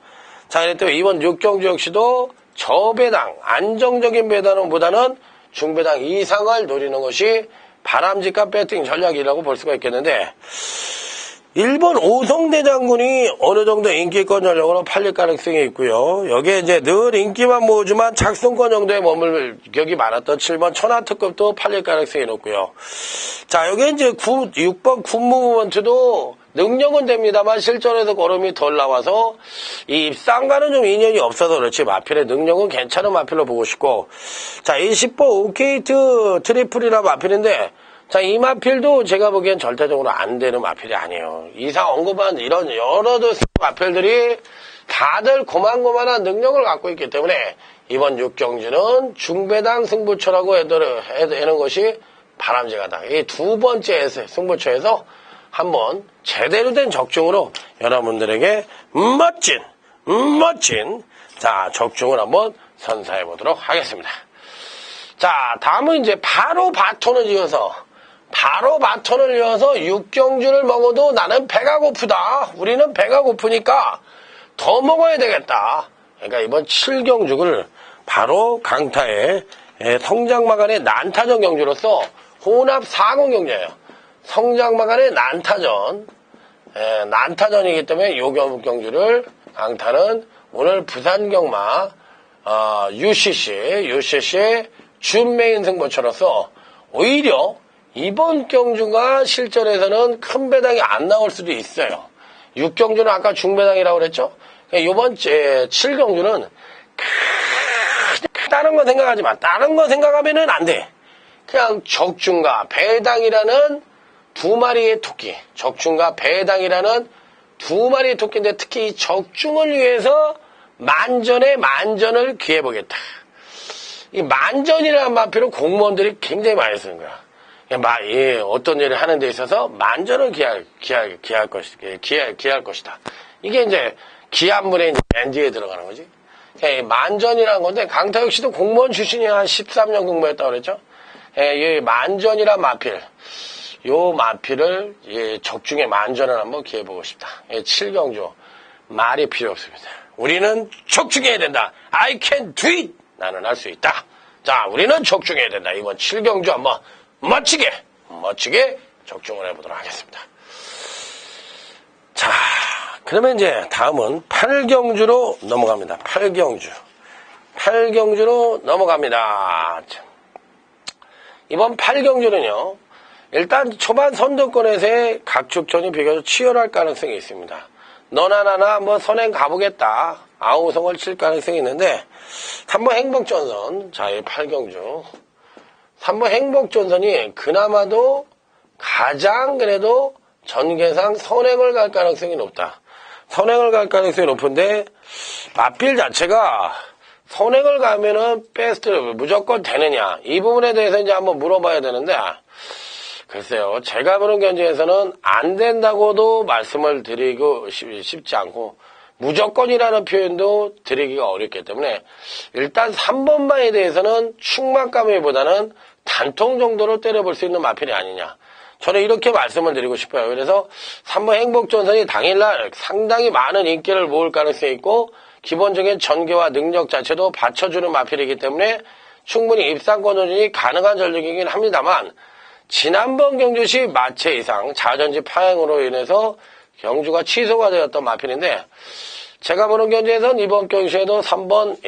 자, 그렇기 때문에 이번 6경주 역시도 저배당, 안정적인 배당보다는 중배당 이상을 노리는 것이 바람직한 배팅 전략이라고 볼 수가 있겠는데, 일본 오성대 장군이 어느 정도 인기권 전략으로 팔릴 가능성이 있고요. 여기에 이제 늘 인기만 모으지만 작성권 정도의 머물 격이 많았던 7번 천하특급도 팔릴 가능성이 높고요. 자, 여기 이제 6번 군무브먼트도 능력은 됩니다만 실전에서 걸음이 덜 나와서 이 입상과는 좀 인연이 없어서 그렇지 마필의 능력은 괜찮은 마필로 보고 싶고, 자, 이 10번 오케이트 트리플이라 마필인데, 자, 이 마필도 제가 보기엔 절대적으로 안 되는 마필이 아니에요. 이상 언급한 이런 여러 마필들이 다들 고만고만한 능력을 갖고 있기 때문에 이번 6경주는 중배당 승부처라고 해는 것이 바람직하다. 이 두 번째 승부처에서 한번 제대로 된 적중으로 여러분들에게 멋진 자, 적중을 한번 선사해 보도록 하겠습니다. 자, 다음은 이제 바로 바톤을 이어서 6경주를 먹어도 나는 배가 고프다. 우리는 배가 고프니까 더 먹어야 되겠다. 그러니까 이번 7경주를 바로 강타의 성장마간의 난타전 경주로서 혼합 4공 경주예요. 성장마간의 난타전이기 때문에 요 경주를 강타는 오늘 부산경마 UCC 준 메인 승부처로서 오히려 이번 경주가 실전에서는 큰 배당이 안 나올 수도 있어요. 6경주는 아까 중배당이라고 그랬죠? 이번 7경주는 다른 거 생각하지 마. 다른 거 생각하면은 안 돼. 그냥 적중과 배당이라는 두 마리의 토끼. 적중과 배당이라는 두 마리의 토끼인데 특히 이 적중을 위해서 만전을 기해보겠다. 이 만전이라는 마표를 공무원들이 굉장히 많이 쓰는 거야. 어떤 일을 하는 데 있어서 만전을 기할 것이다. 이게 이제 기한문에 맨 뒤에 들어가는 거지. 이 만전이라는 건데, 강타 역시도 공무원 출신이 한 13년 공부했다고 그랬죠? 이 만전이란 마필. 요 마필을 적중의 만전을 한번 기해보고 싶다. 7경주. 말이 필요 없습니다. 우리는 적중해야 된다. I can do it! 나는 할 수 있다. 자, 우리는 적중해야 된다. 이번 7경주 한번 멋지게 적중을 해보도록 하겠습니다. 자, 그러면 이제 다음은 8경주로 넘어갑니다. 8경주로 넘어갑니다. 이번 8경주는요, 일단 초반 선두권에서의 각축전이 비교적 치열할 가능성이 있습니다. 너나 나나 한번 선행 가보겠다. 아우성을 칠 가능성이 있는데, 3번 행복전선, 자, 이 8경주. 3번 행복전선이 그나마도 가장 그래도 전개상 선행을 갈 가능성이 높다. 선행을 갈 가능성이 높은데 마필 자체가 선행을 가면은 베스트를 무조건 되느냐 이 부분에 대해서 이제 한번 물어봐야 되는데 글쎄요. 제가 보는 견지에서는 안 된다고도 말씀을 드리고 싶지 않고 무조건이라는 표현도 드리기가 어렵기 때문에 일단 3번마에 대해서는 충만감보다는 단통 정도로 때려볼 수 있는 마필이 아니냐. 저는 이렇게 말씀을 드리고 싶어요. 그래서 3번 행복전선이 당일날 상당히 많은 인기를 모을 가능성이 있고 기본적인 전개와 능력 자체도 받쳐주는 마필이기 때문에 충분히 입상권 도전이 가능한 전력이긴 합니다만 지난번 경주시 마체 이상 자전지 파행으로 인해서 경주가 취소가 되었던 마필인데 제가 보는 견지에서는 이번 경주에도 3번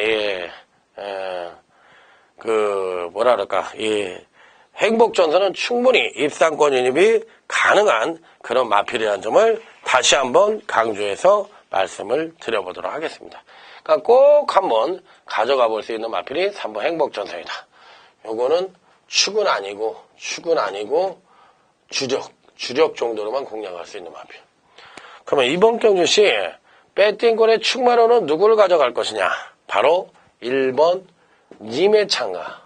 행복전선은 충분히 입상권 진입이 가능한 그런 마필이라는 점을 다시 한번 강조해서 말씀을 드려보도록 하겠습니다. 그러니까 꼭 한번 가져가 볼 수 있는 마필이 3번 행복전선이다. 요거는 축은 아니고 주력 정도로만 공략할 수 있는 마필. 그러면 이번 경주시 배팅권의 축마로는 누구를 가져갈 것이냐? 바로 1번 임해창가.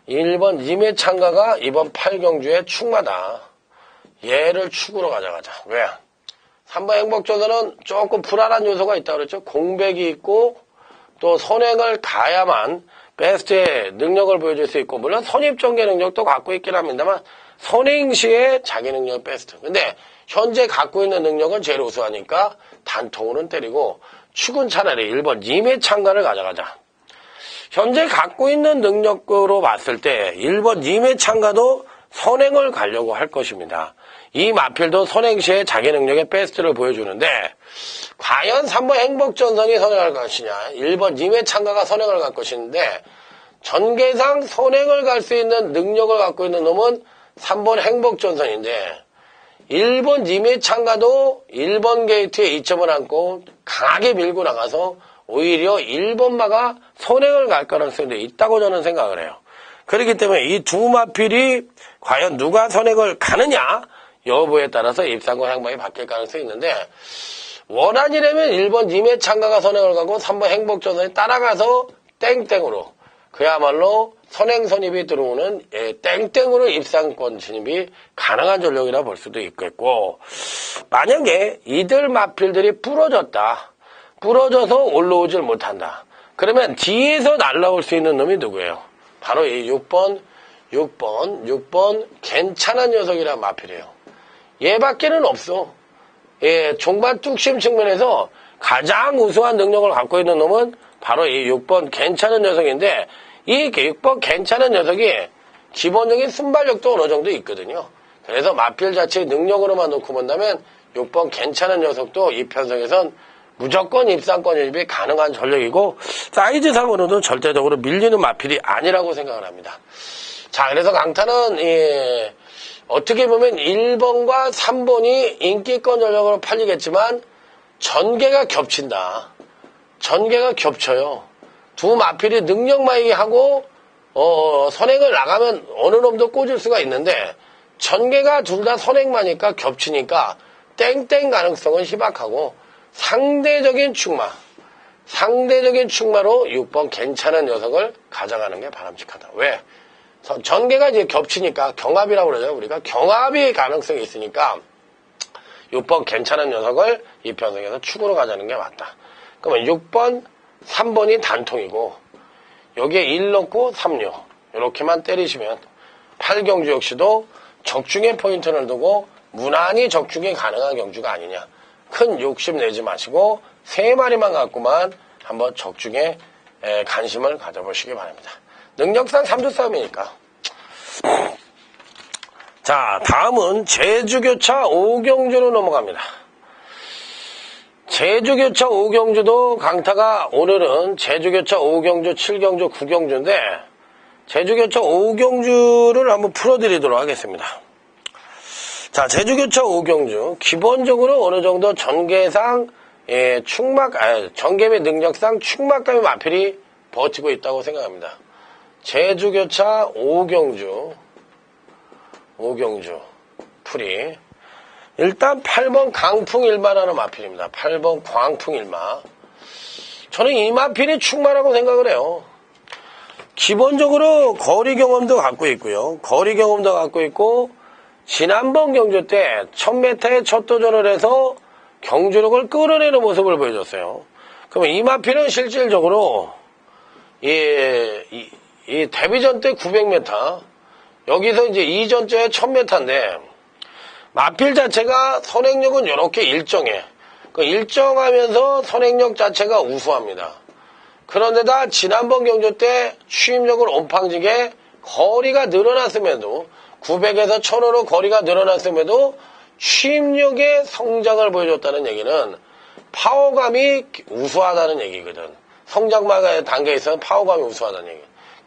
1번 임해창가가 이번 8경주의 축마다. 얘를 축으로 가져가자. 왜? 3번 행복조선은 조금 불안한 요소가 있다고 그랬죠. 공백이 있고 또 선행을 가야만 베스트의 능력을 보여줄 수 있고, 물론 선입전개 능력도 갖고 있긴 합니다만 선행 시에 자기 능력 베스트. 근데 현재 갖고 있는 능력은 제일 우수하니까 단통으로는 때리고 축은 차라리 1번 임해창가를 가져가자. 현재 갖고 있는 능력으로 봤을 때 1번 임해창가도 선행을 가려고 할 것입니다. 이 마필도 선행 시에 자기 능력의 베스트를 보여주는데 과연 3번 행복전선이 선행을 갈 것이냐, 1번 임해창가가 선행을 갈 것인데 전개상 선행을 갈 수 있는 능력을 갖고 있는 놈은 3번 행복전선인데 1번 임해창가도 1번 게이트에 이점을 안고 강하게 밀고 나가서 오히려 1번마가 선행을 갈 가능성이 있다고 저는 생각을 해요. 그렇기 때문에 이 두 마필이 과연 누가 선행을 가느냐 여부에 따라서 입상권 향방이 바뀔 가능성이 있는데, 원한이라면 1번 임해창가가 선행을 가고 3번 행복전선이 따라가서 땡땡으로 그야말로 선행 선입이 들어오는 땡땡으로 입상권 진입이 가능한 전력이라 볼 수도 있겠고, 만약에 이들 마필들이 부러져서 올라오질 못한다. 그러면 뒤에서 날라올 수 있는 놈이 누구예요? 바로 이 6번 괜찮은 녀석이란 마필이에요. 얘밖에는 없어. 종반 뚝심 측면에서 가장 우수한 능력을 갖고 있는 놈은 바로 이 6번 괜찮은 녀석인데, 이 6번 괜찮은 녀석이 기본적인 순발력도 어느 정도 있거든요. 그래서 마필 자체의 능력으로만 놓고 본다면 6번 괜찮은 녀석도 이 편성에선 무조건 입상권 진입이 가능한 전력이고, 사이즈상으로는 절대적으로 밀리는 마필이 아니라고 생각을 합니다. 자, 그래서 강타는 어떻게 보면 1번과 3번이 인기권 전력으로 팔리겠지만 전개가 겹친다. 전개가 겹쳐요. 두 마필이 능력마이기 하고 선행을 나가면 어느 놈도 꽂을 수가 있는데 전개가 둘 다 선행마니까 겹치니까 땡땡 가능성은 희박하고 상대적인 축마로 6번 괜찮은 녀석을 가져가는 게 바람직하다. 왜? 전개가 이제 겹치니까 경합이라고 그러죠. 우리가 경합이 가능성이 있으니까 6번 괜찮은 녀석을 이 편성에서 축으로 가자는 게 맞다. 그러면 6번, 3번이 단통이고 여기에 1 넣고 3료 이렇게만 때리시면 8경주 역시도 적중의 포인트를 두고 무난히 적중이 가능한 경주가 아니냐. 큰 욕심 내지 마시고 3마리만 갖고만 한번 적중에 관심을 가져보시기 바랍니다. 능력상 3주 싸움이니까. 자, 다음은 제주교차 5경주로 넘어갑니다. 제주교차 5경주도 강타가 오늘은 제주교차 5경주, 7경주, 9경주인데 제주교차 5경주를 한번 풀어드리도록 하겠습니다. 자, 제주교차 5경주 기본적으로 어느 정도 전개상 전개의 능력상 축막감의 마필이 버티고 있다고 생각합니다. 제주교차 5경주 풀이 일단 8번 강풍일마라는 마필입니다. 8번 광풍일마. 저는 이 마필이 축마라고 생각을 해요. 기본적으로 거리 경험도 갖고 있고요. 거리 경험도 갖고 있고 지난번 경주 때 1000m에 첫 도전을 해서 경주력을 끌어내는 모습을 보여줬어요. 그러면 이 마필은 실질적으로 이 데뷔전 때 900m, 여기서 이제 이전째 1000m인데 마필 자체가 선행력은 이렇게 일정해. 일정하면서 선행력 자체가 우수합니다. 그런데다 지난번 경주 때 추임력을 온팡지게 거리가 늘어났음에도 900에서 1000으로 거리가 늘어났음에도 추임력의 성장을 보여줬다는 얘기는 파워감이 우수하다는 얘기거든. 성장마의 단계에서는 파워감이 우수하다는 얘기.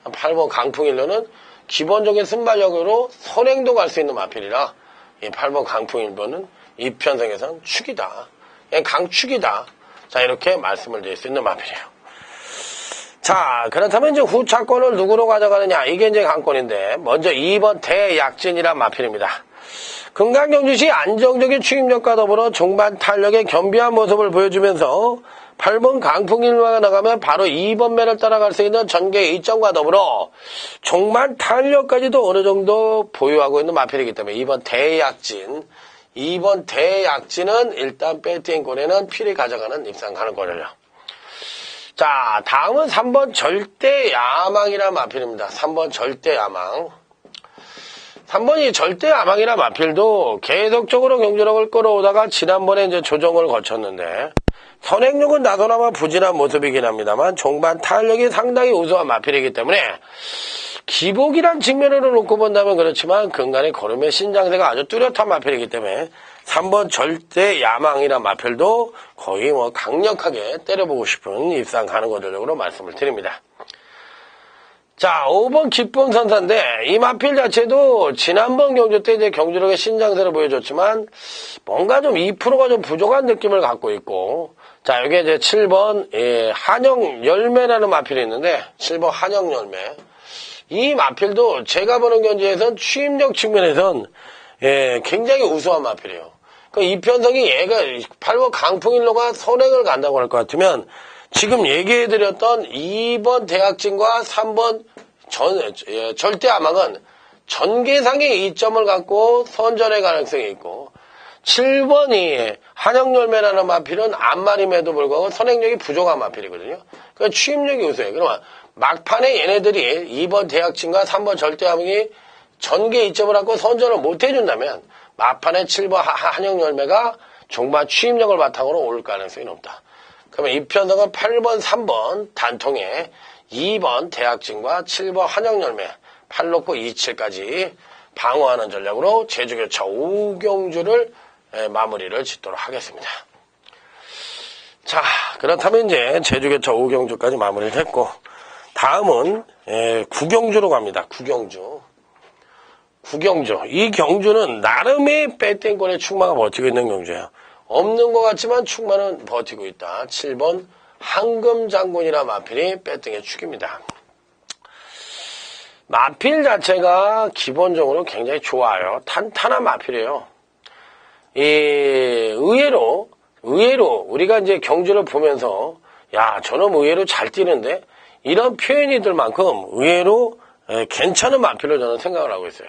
8번 강풍일로는 기본적인 순발력으로 선행도 갈 수 있는 마필이라 이 8번 강풍일로는 이 편성에서는 축이다. 그냥 강축이다. 자, 이렇게 말씀을 드릴 수 있는 마필이에요. 자, 그렇다면 이제 후차권을 누구로 가져가느냐. 이게 이제 관건인데, 먼저 2번 대약진이란 마필입니다. 금강경주시 안정적인 추임력과 더불어 종반 탄력의 겸비한 모습을 보여주면서 8번 강풍일마가 나가면 바로 2번 매를 따라갈 수 있는 전개 이점과 더불어 종반 탄력까지도 어느 정도 보유하고 있는 마필이기 때문에 2번 대약진, 2번 대약진은 일단 배팅권에는 필히 가져가는 입상 가능권이에요. 자, 다음은 3번 절대야망이란 마필입니다. 3번 절대야망. 3번이 절대야망이란 마필도 계속적으로 경주력을 끌어오다가 지난번에 이제 조정을 거쳤는데 선행력은 나서나마 부진한 모습이긴 합니다만 종반 탄력이 상당히 우수한 마필이기 때문에 기복이란 측면으로 놓고 본다면 그렇지만 근간의 걸음의 신장세가 아주 뚜렷한 마필이기 때문에 3번 절대야망이란 마필도 거의 뭐 강력하게 때려보고 싶은 입상 가능한 전력으로 말씀을 드립니다. 자, 5번 기쁨선사인데 이 마필 자체도 지난번 경주 때 이제 경주력의 신장세를 보여줬지만 뭔가 좀 2%가 좀 부족한 느낌을 갖고 있고, 자, 여기에 이제 7번 한영열매라는 마필이 있는데 7번 한영열매. 이 마필도 제가 보는 경주에선 추임력 측면에선 굉장히 우수한 마필이에요. 그 이편성이 얘가 8번 강풍일로가 선행을 간다고 할 것 같으면 지금 얘기해드렸던 2번 대학진과 3번 절대야망은 전개상의 이점을 갖고 선전의 가능성이 있고 7번이 한영열매라는 마필은 앞말임에도 불구하고 선행력이 부족한 마필이거든요. 그러니까 추임력이 우수해요. 그러면 막판에 얘네들이 2번 대학진과 3번 절대야망이 전개 이점을 갖고 선전을 못 해준다면 막판에 7번 한영열매가 종반 추임력을 바탕으로 올 가능성이 높다. 그러면 이편성은 8번, 3번 단통에 2번 대학진과 7번 한영열매 8놓고 27까지 방어하는 전략으로 제주교차 우경주를 마무리를 짓도록 하겠습니다. 자, 그렇다면 이제 제주교차 우경주까지 마무리를 했고 다음은 구경주로 갑니다. 구경주. 이 경주는 나름의 배팅권의 충마가 버티고 있는 경주예요. 없는 것 같지만 충마는 버티고 있다. 7번 황금장군이라 마필이 배팅의 축입니다. 마필 자체가 기본적으로 굉장히 좋아요. 탄탄한 마필이에요. 의외로 우리가 이제 경주를 보면서 야, 저놈 의외로 잘 뛰는데 이런 표현이들만큼 의외로 괜찮은 마필로 저는 생각을 하고 있어요.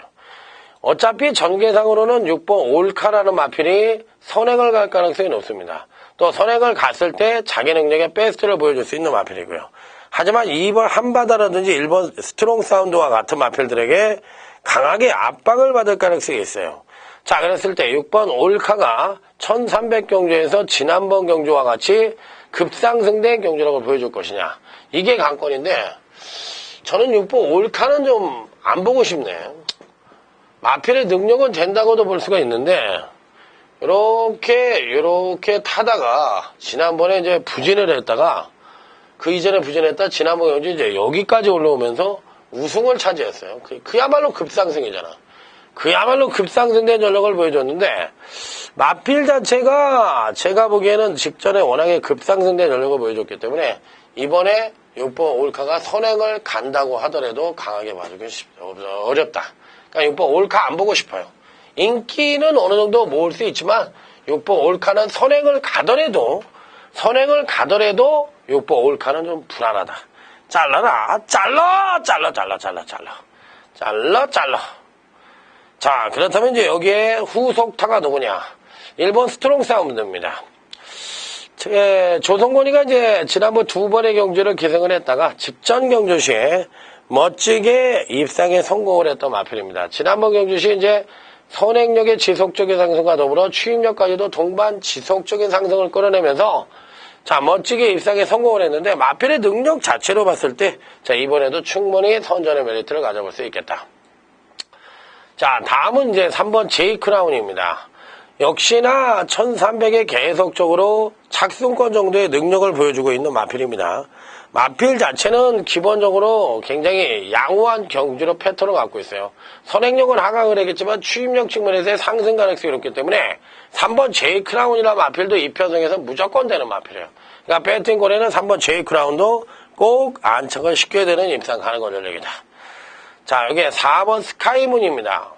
어차피 전개상으로는 6번 올카라는 마필이 선행을 갈 가능성이 높습니다. 또 선행을 갔을 때 자기 능력의 베스트를 보여줄 수 있는 마필이고요. 하지만 2번 한바다라든지 1번 스트롱 사운드와 같은 마필들에게 강하게 압박을 받을 가능성이 있어요. 자, 그랬을 때 6번 올카가 1300 경주에서 지난번 경주와 같이 급상승된 경주력을 보여줄 것이냐. 이게 관건인데 저는 6번 올카는 좀 안 보고 싶네. 마필의 능력은 된다고도 볼 수가 있는데 요렇게 타다가 지난번에 이제 부진을 했다가 그 이전에 부진했다 지난번 경주 이제 여기까지 올라오면서 우승을 차지했어요. 그야말로 급상승이잖아. 그야말로 급상승된 전력을 보여줬는데 마필 자체가 제가 보기에는 직전에 워낙에 급상승된 전력을 보여줬기 때문에 이번에 6번 올카가 선행을 간다고 하더라도 강하게 봐주기 어렵다. 그러니까 6번 올카 안 보고 싶어요. 인기는 어느 정도 모을 수 있지만 6번 올카는 선행을 가더라도 6번 올카는 좀 불안하다. 잘라. 자, 그렇다면 이제 여기에 후속타가 누구냐? 1번 스트롱 사운드입니다. 조성곤이가 이제 지난번 2번의 경주를 기승을 했다가 직전 경주 시에 멋지게 입상에 성공을 했던 마필입니다. 지난번 경주 시 이제 선행력의 지속적인 상승과 더불어 추임력까지도 동반 지속적인 상승을 끌어내면서 자, 멋지게 입상에 성공을 했는데 마필의 능력 자체로 봤을 때 자, 이번에도 충분히 선전의 메리트를 가져볼 수 있겠다. 자, 다음은 이제 3번 제이크라운입니다. 역시나 1300에 계속적으로 착승권 정도의 능력을 보여주고 있는 마필입니다. 마필 자체는 기본적으로 굉장히 양호한 경주력 패턴을 갖고 있어요. 선행력은 하강을 하겠지만 추임력 측면에서의 상승 가능성이 높기 때문에 3번 제이크라운이나 마필도 이 편성에서 무조건 되는 마필이에요. 그러니까 배팅권에는 3번 제이크라운도 꼭 안착을 시켜야 되는 입상 가능한 전력이다. 자, 여기에 4번 스카이문입니다.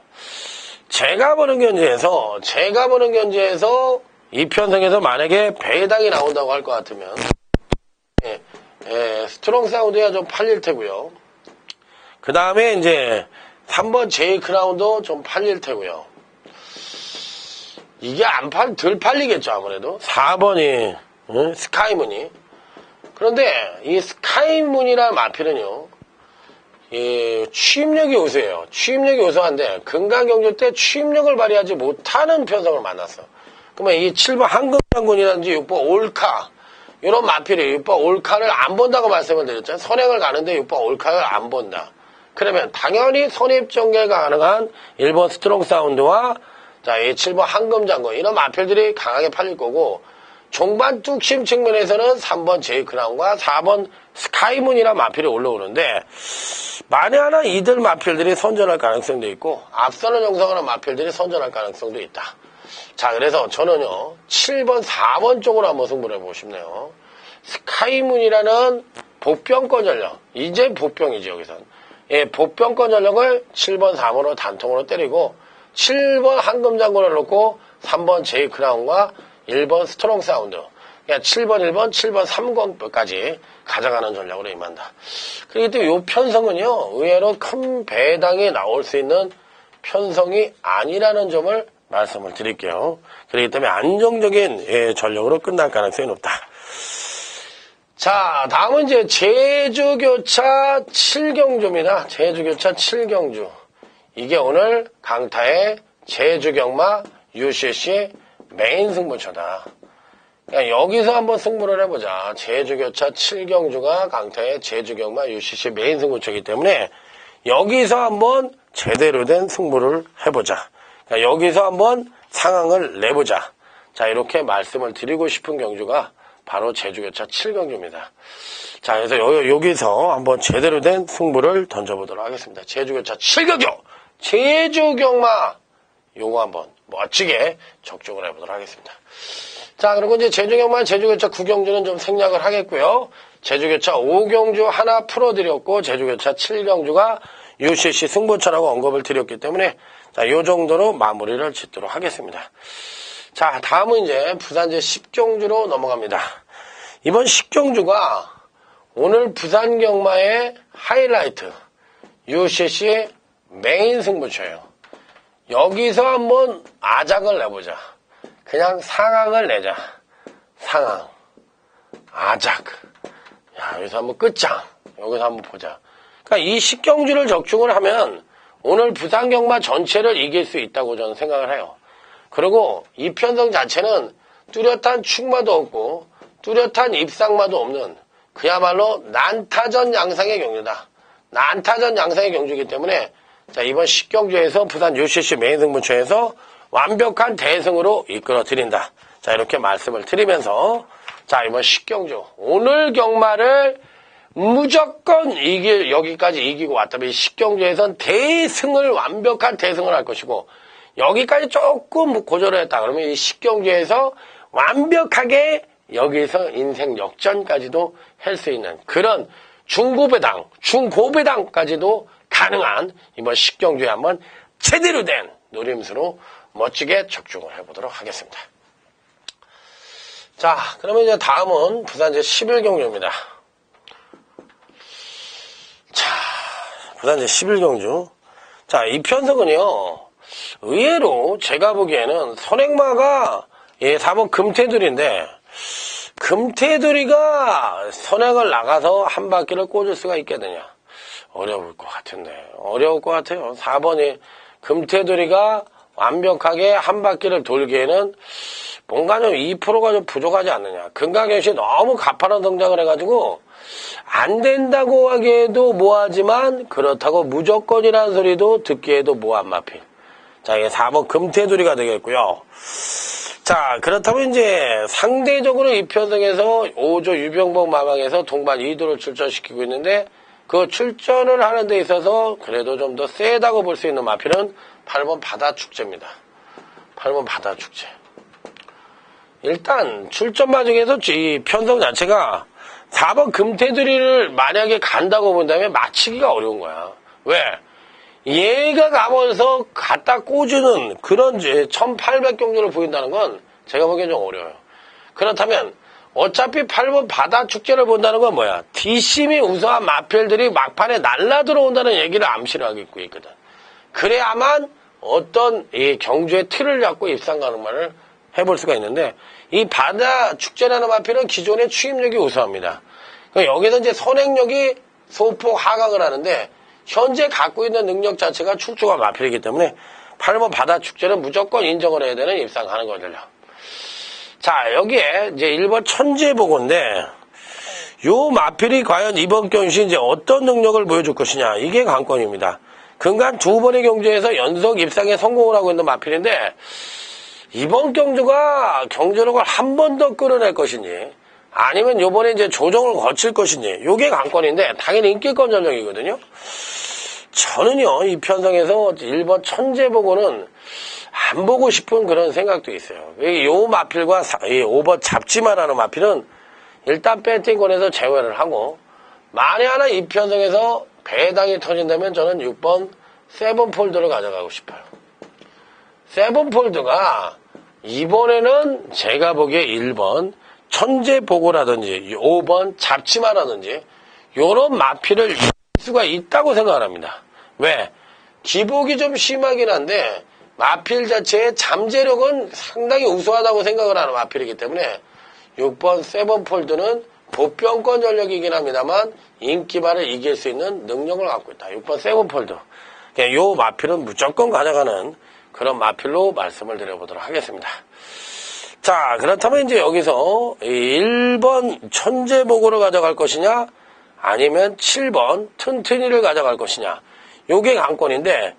제가 보는 견지에서 이 편성에서 만약에 배당이 나온다고 할 것 같으면 스트롱 사운드야 좀 팔릴 테고요. 그 다음에 이제 3번 제이 크라운도 좀 팔릴 테고요. 이게 덜 팔리겠죠, 아무래도. 4번이, 스카이문이. 그런데 이 스카이문이라는 마필은요, 취임력이 우수해요. 취임력이 우수한데, 금강경주 때 취임력을 발휘하지 못하는 편성을 만났어. 그러면 이 7번 한금장군이라든지 6번 올카, 이런 마필이 6번 올카를 안 본다고 말씀을 드렸죠. 선행을 가는데 6번 올카를 안 본다. 그러면 당연히 선입전개가 가능한 1번 스트롱 사운드와 자, 이 7번 한금장군 이런 마필들이 강하게 팔릴 거고 종반 뚝심 측면에서는 3번 제이크라운과 4번 스카이문이라는 마필이 올라오는데 만에 하나 이들 마필들이 선전할 가능성도 있고 앞서는 영상하는 마필들이 선전할 가능성도 있다. 자, 그래서 저는요 7번, 4번 쪽으로 한번 승부를 해보고 싶네요. 스카이문이라는 복병권 전력, 이제 복병이지 여기선. 예, 복병권 전력을 7번, 4번으로 단통으로 때리고 7번 한금장군을 놓고 3번 제이크라운과 1번 스트롱 사운드. 그러니까 7번, 1번, 7번, 3번까지 가져가는 전략으로 임한다. 그리고 또 이 편성은요, 의외로 큰 배당이 나올 수 있는 편성이 아니라는 점을 말씀을 드릴게요. 그렇기 때문에 안정적인 전력으로 끝날 가능성이 높다. 자, 다음은 이제 제주교차 7경주입니다. 제주교차 7경주. 이게 오늘 강타의 제주경마 UCC 메인 승부처다. 그러니까 여기서 한번 승부를 해보자. 제주교차 7경주가 강타의 제주경마 UCC 메인 승부처이기 때문에 여기서 한번 제대로 된 승부를 해보자. 그러니까 여기서 한번 상황을 내보자. 자, 이렇게 말씀을 드리고 싶은 경주가 바로 제주교차 7경주입니다. 자, 그래서 여기서 한번 제대로 된 승부를 던져보도록 하겠습니다. 제주교차 7경주! 제주경마! 요거 한번 멋지게 적중을 해보도록 하겠습니다. 자, 그리고 이제 제주경마, 제주교차 9경주는 좀 생략을 하겠고요. 제주교차 5경주 하나 풀어드렸고, 제주교차 7경주가 UCC 승부처라고 언급을 드렸기 때문에, 자, 요 정도로 마무리를 짓도록 하겠습니다. 자, 다음은 이제 부산제 10경주로 넘어갑니다. 이번 10경주가 오늘 부산경마의 하이라이트, UCC 메인 승부처예요. 여기서 한번 아작을 내보자. 그냥 상황을 내자. 상황. 아작. 야, 여기서 한번 끝장. 여기서 한번 보자. 그러니까 이 10경주를 적중을 하면 오늘 부산경마 전체를 이길 수 있다고 저는 생각을 해요. 그리고 이 편성 자체는 뚜렷한 축마도 없고 뚜렷한 입상마도 없는 그야말로 난타전 양상의 경주다. 난타전 양상의 경주이기 때문에 자, 이번 10경주에서 부산 UCC 메인 승부처에서 완벽한 대승으로 이끌어 드린다. 자, 이렇게 말씀을 드리면서 자, 이번 10경주 오늘 경마를 무조건 여기까지 이기고 왔다면 이 10경주에선 대승을 완벽한 대승을 할 것이고 여기까지 조금 고전을 했다 그러면 이 10경주에서 완벽하게 여기서 인생 역전까지도 할 수 있는 그런 중고배당까지도 가능한 이번 10경주에 한번 제대로 된 노림수로 멋지게 적중을 해보도록 하겠습니다. 자, 그러면 이제 다음은 부산제 11경주입니다. 자, 부산제 11경주. 자, 이 편성은요, 의외로 제가 보기에는 선행마가 4번 금태두리인데, 금태두리가 선행을 나가서 한 바퀴를 꽂을 수가 있겠느냐. 어려울 것 같은데. 어려울 것 같아요. 4번이 금태두리가 완벽하게 한 바퀴를 돌기에는 뭔가 좀 2%가 좀 부족하지 않느냐. 금강경시 너무 가파른 성장을 해가지고 안 된다고 하기에도 뭐하지만 그렇다고 무조건이라는 소리도 듣기에도 뭐한 마필. 자, 이게 4번 금태두리가 되겠고요. 자, 그렇다면 이제 상대적으로 이 편성에서 5조 유병복 마방에서 동반 2도를 출전시키고 있는데 그 출전을 하는 데 있어서 그래도 좀 더 세다고 볼 수 있는 마필은 8번 바다축제입니다. 8번 바다축제. 일단 출전마 중에서 이 편성 자체가 4번 금태두리를 만약에 간다고 본다면 맞히기가 어려운 거야. 왜? 얘가 가면서 갖다 꽂는 그런 1800경주를 보인다는 건 제가 보기엔 좀 어려워요. 그렇다면 어차피 8번 바다축제를 본다는 건 뭐야? 뒷심이 우수한 마필들이 막판에 날라 들어온다는 얘기를 암시를 하고 있거든. 그래야만 어떤 이 경주의 틀을 잡고 입상 가능만을 해볼 수가 있는데, 이 바다 축제라는 마필은 기존의 추임력이 우수합니다. 그러니까 여기서 이제 선행력이 소폭 하강을 하는데, 현재 갖고 있는 능력 자체가 출중한 마필이기 때문에 8번 바다 축제는 무조건 인정을 해야 되는 입상 가능거든요. 자, 여기에 이제 1번 천재보고인데, 요 마필이 과연 이번 경주에 이제 어떤 능력을 보여줄 것이냐, 이게 관건입니다. 근간 2번의 경주에서 연속 입상에 성공을 하고 있는 마필인데, 이번 경주가 경주력을 한 번 더 끌어낼 것이니, 아니면 요번에 이제 조정을 거칠 것이니, 요게 관건인데, 당연히 인기권 전력이거든요. 저는요, 이 편성에서 1번 천재보고는 안 보고 싶은 그런 생각도 있어요. 요 마필과 5번 잡지마라는 마필은 일단 배팅권에서 제외를 하고, 만에 하나 이 편성에서 배당이 터진다면 저는 6번 세븐폴드를 가져가고 싶어요. 세븐폴드가 이번에는 제가 보기에 1번 천재보고라든지 5번 잡지마라든지 요런 마필을 이길 수가 있다고 생각합니다. 왜? 기복이 좀 심하긴 한데 마필 자체의 잠재력은 상당히 우수하다고 생각을 하는 마필이기 때문에 6번 세븐폴드는 보병권 전력이긴 합니다만 인기발을 이길 수 있는 능력을 갖고 있다. 6번 세븐폴드. 요 마필은 무조건 가져가는 그런 마필로 말씀을 드려보도록 하겠습니다. 자, 그렇다면 이제 여기서 1번 천재보고를 가져갈 것이냐, 아니면 7번 튼튼이를 가져갈 것이냐, 요게 관건인데,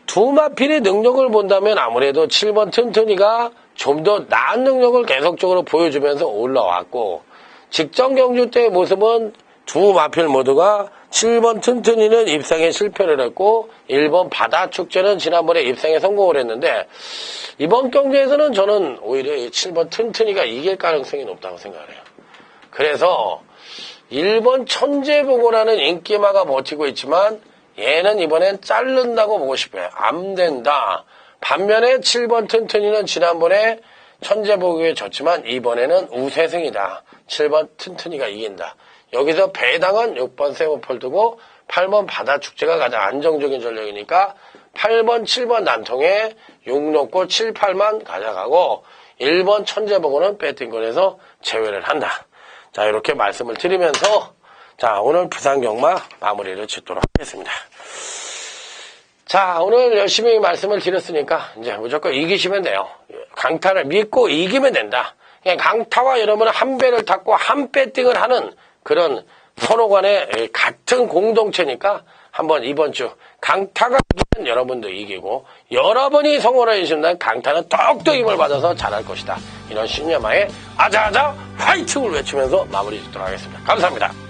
두 마필의 능력을 본다면 아무래도 7번 튼튼이가 좀 더 나은 능력을 계속적으로 보여주면서 올라왔고, 직전 경주 때의 모습은 두 마필 모두가 7번 튼튼이는 입상에 실패를 했고 1번 바다 축제는 지난번에 입상에 성공을 했는데, 이번 경주에서는 저는 오히려 7번 튼튼이가 이길 가능성이 높다고 생각을 해요. 그래서 1번 천재보고라는 인기마가 버티고 있지만 얘는 이번엔 자른다고 보고 싶어요. 안 된다. 반면에 7번 튼튼이는 지난번에 천재보고에 졌지만 이번에는 우세승이다. 7번 튼튼이가 이긴다. 여기서 배당은 6번 세븐폴드고 8번 바다축제가 가장 안정적인 전력이니까 8번, 7번 난통에 6 놓고 7, 8만 가져가고 1번 천재보고는 배팅권에서 제외를 한다. 자, 이렇게 말씀을 드리면서 자, 오늘 부산경마 마무리를 짓도록 하겠습니다. 자, 오늘 열심히 말씀을 드렸으니까 이제 무조건 이기시면 돼요. 강타를 믿고 이기면 된다. 그냥 강타와 여러분은 한 배를 탔고 한 배팅을 하는 그런 서로 간의 같은 공동체니까 한번 이번 주 강타가 이기면 여러분도 이기고 여러분이 성공을 해주신다면 강타는 더욱더 힘을 받아서 잘할 것이다. 이런 신념하에 아자아자 화이팅을 외치면서 마무리 짓도록 하겠습니다. 감사합니다.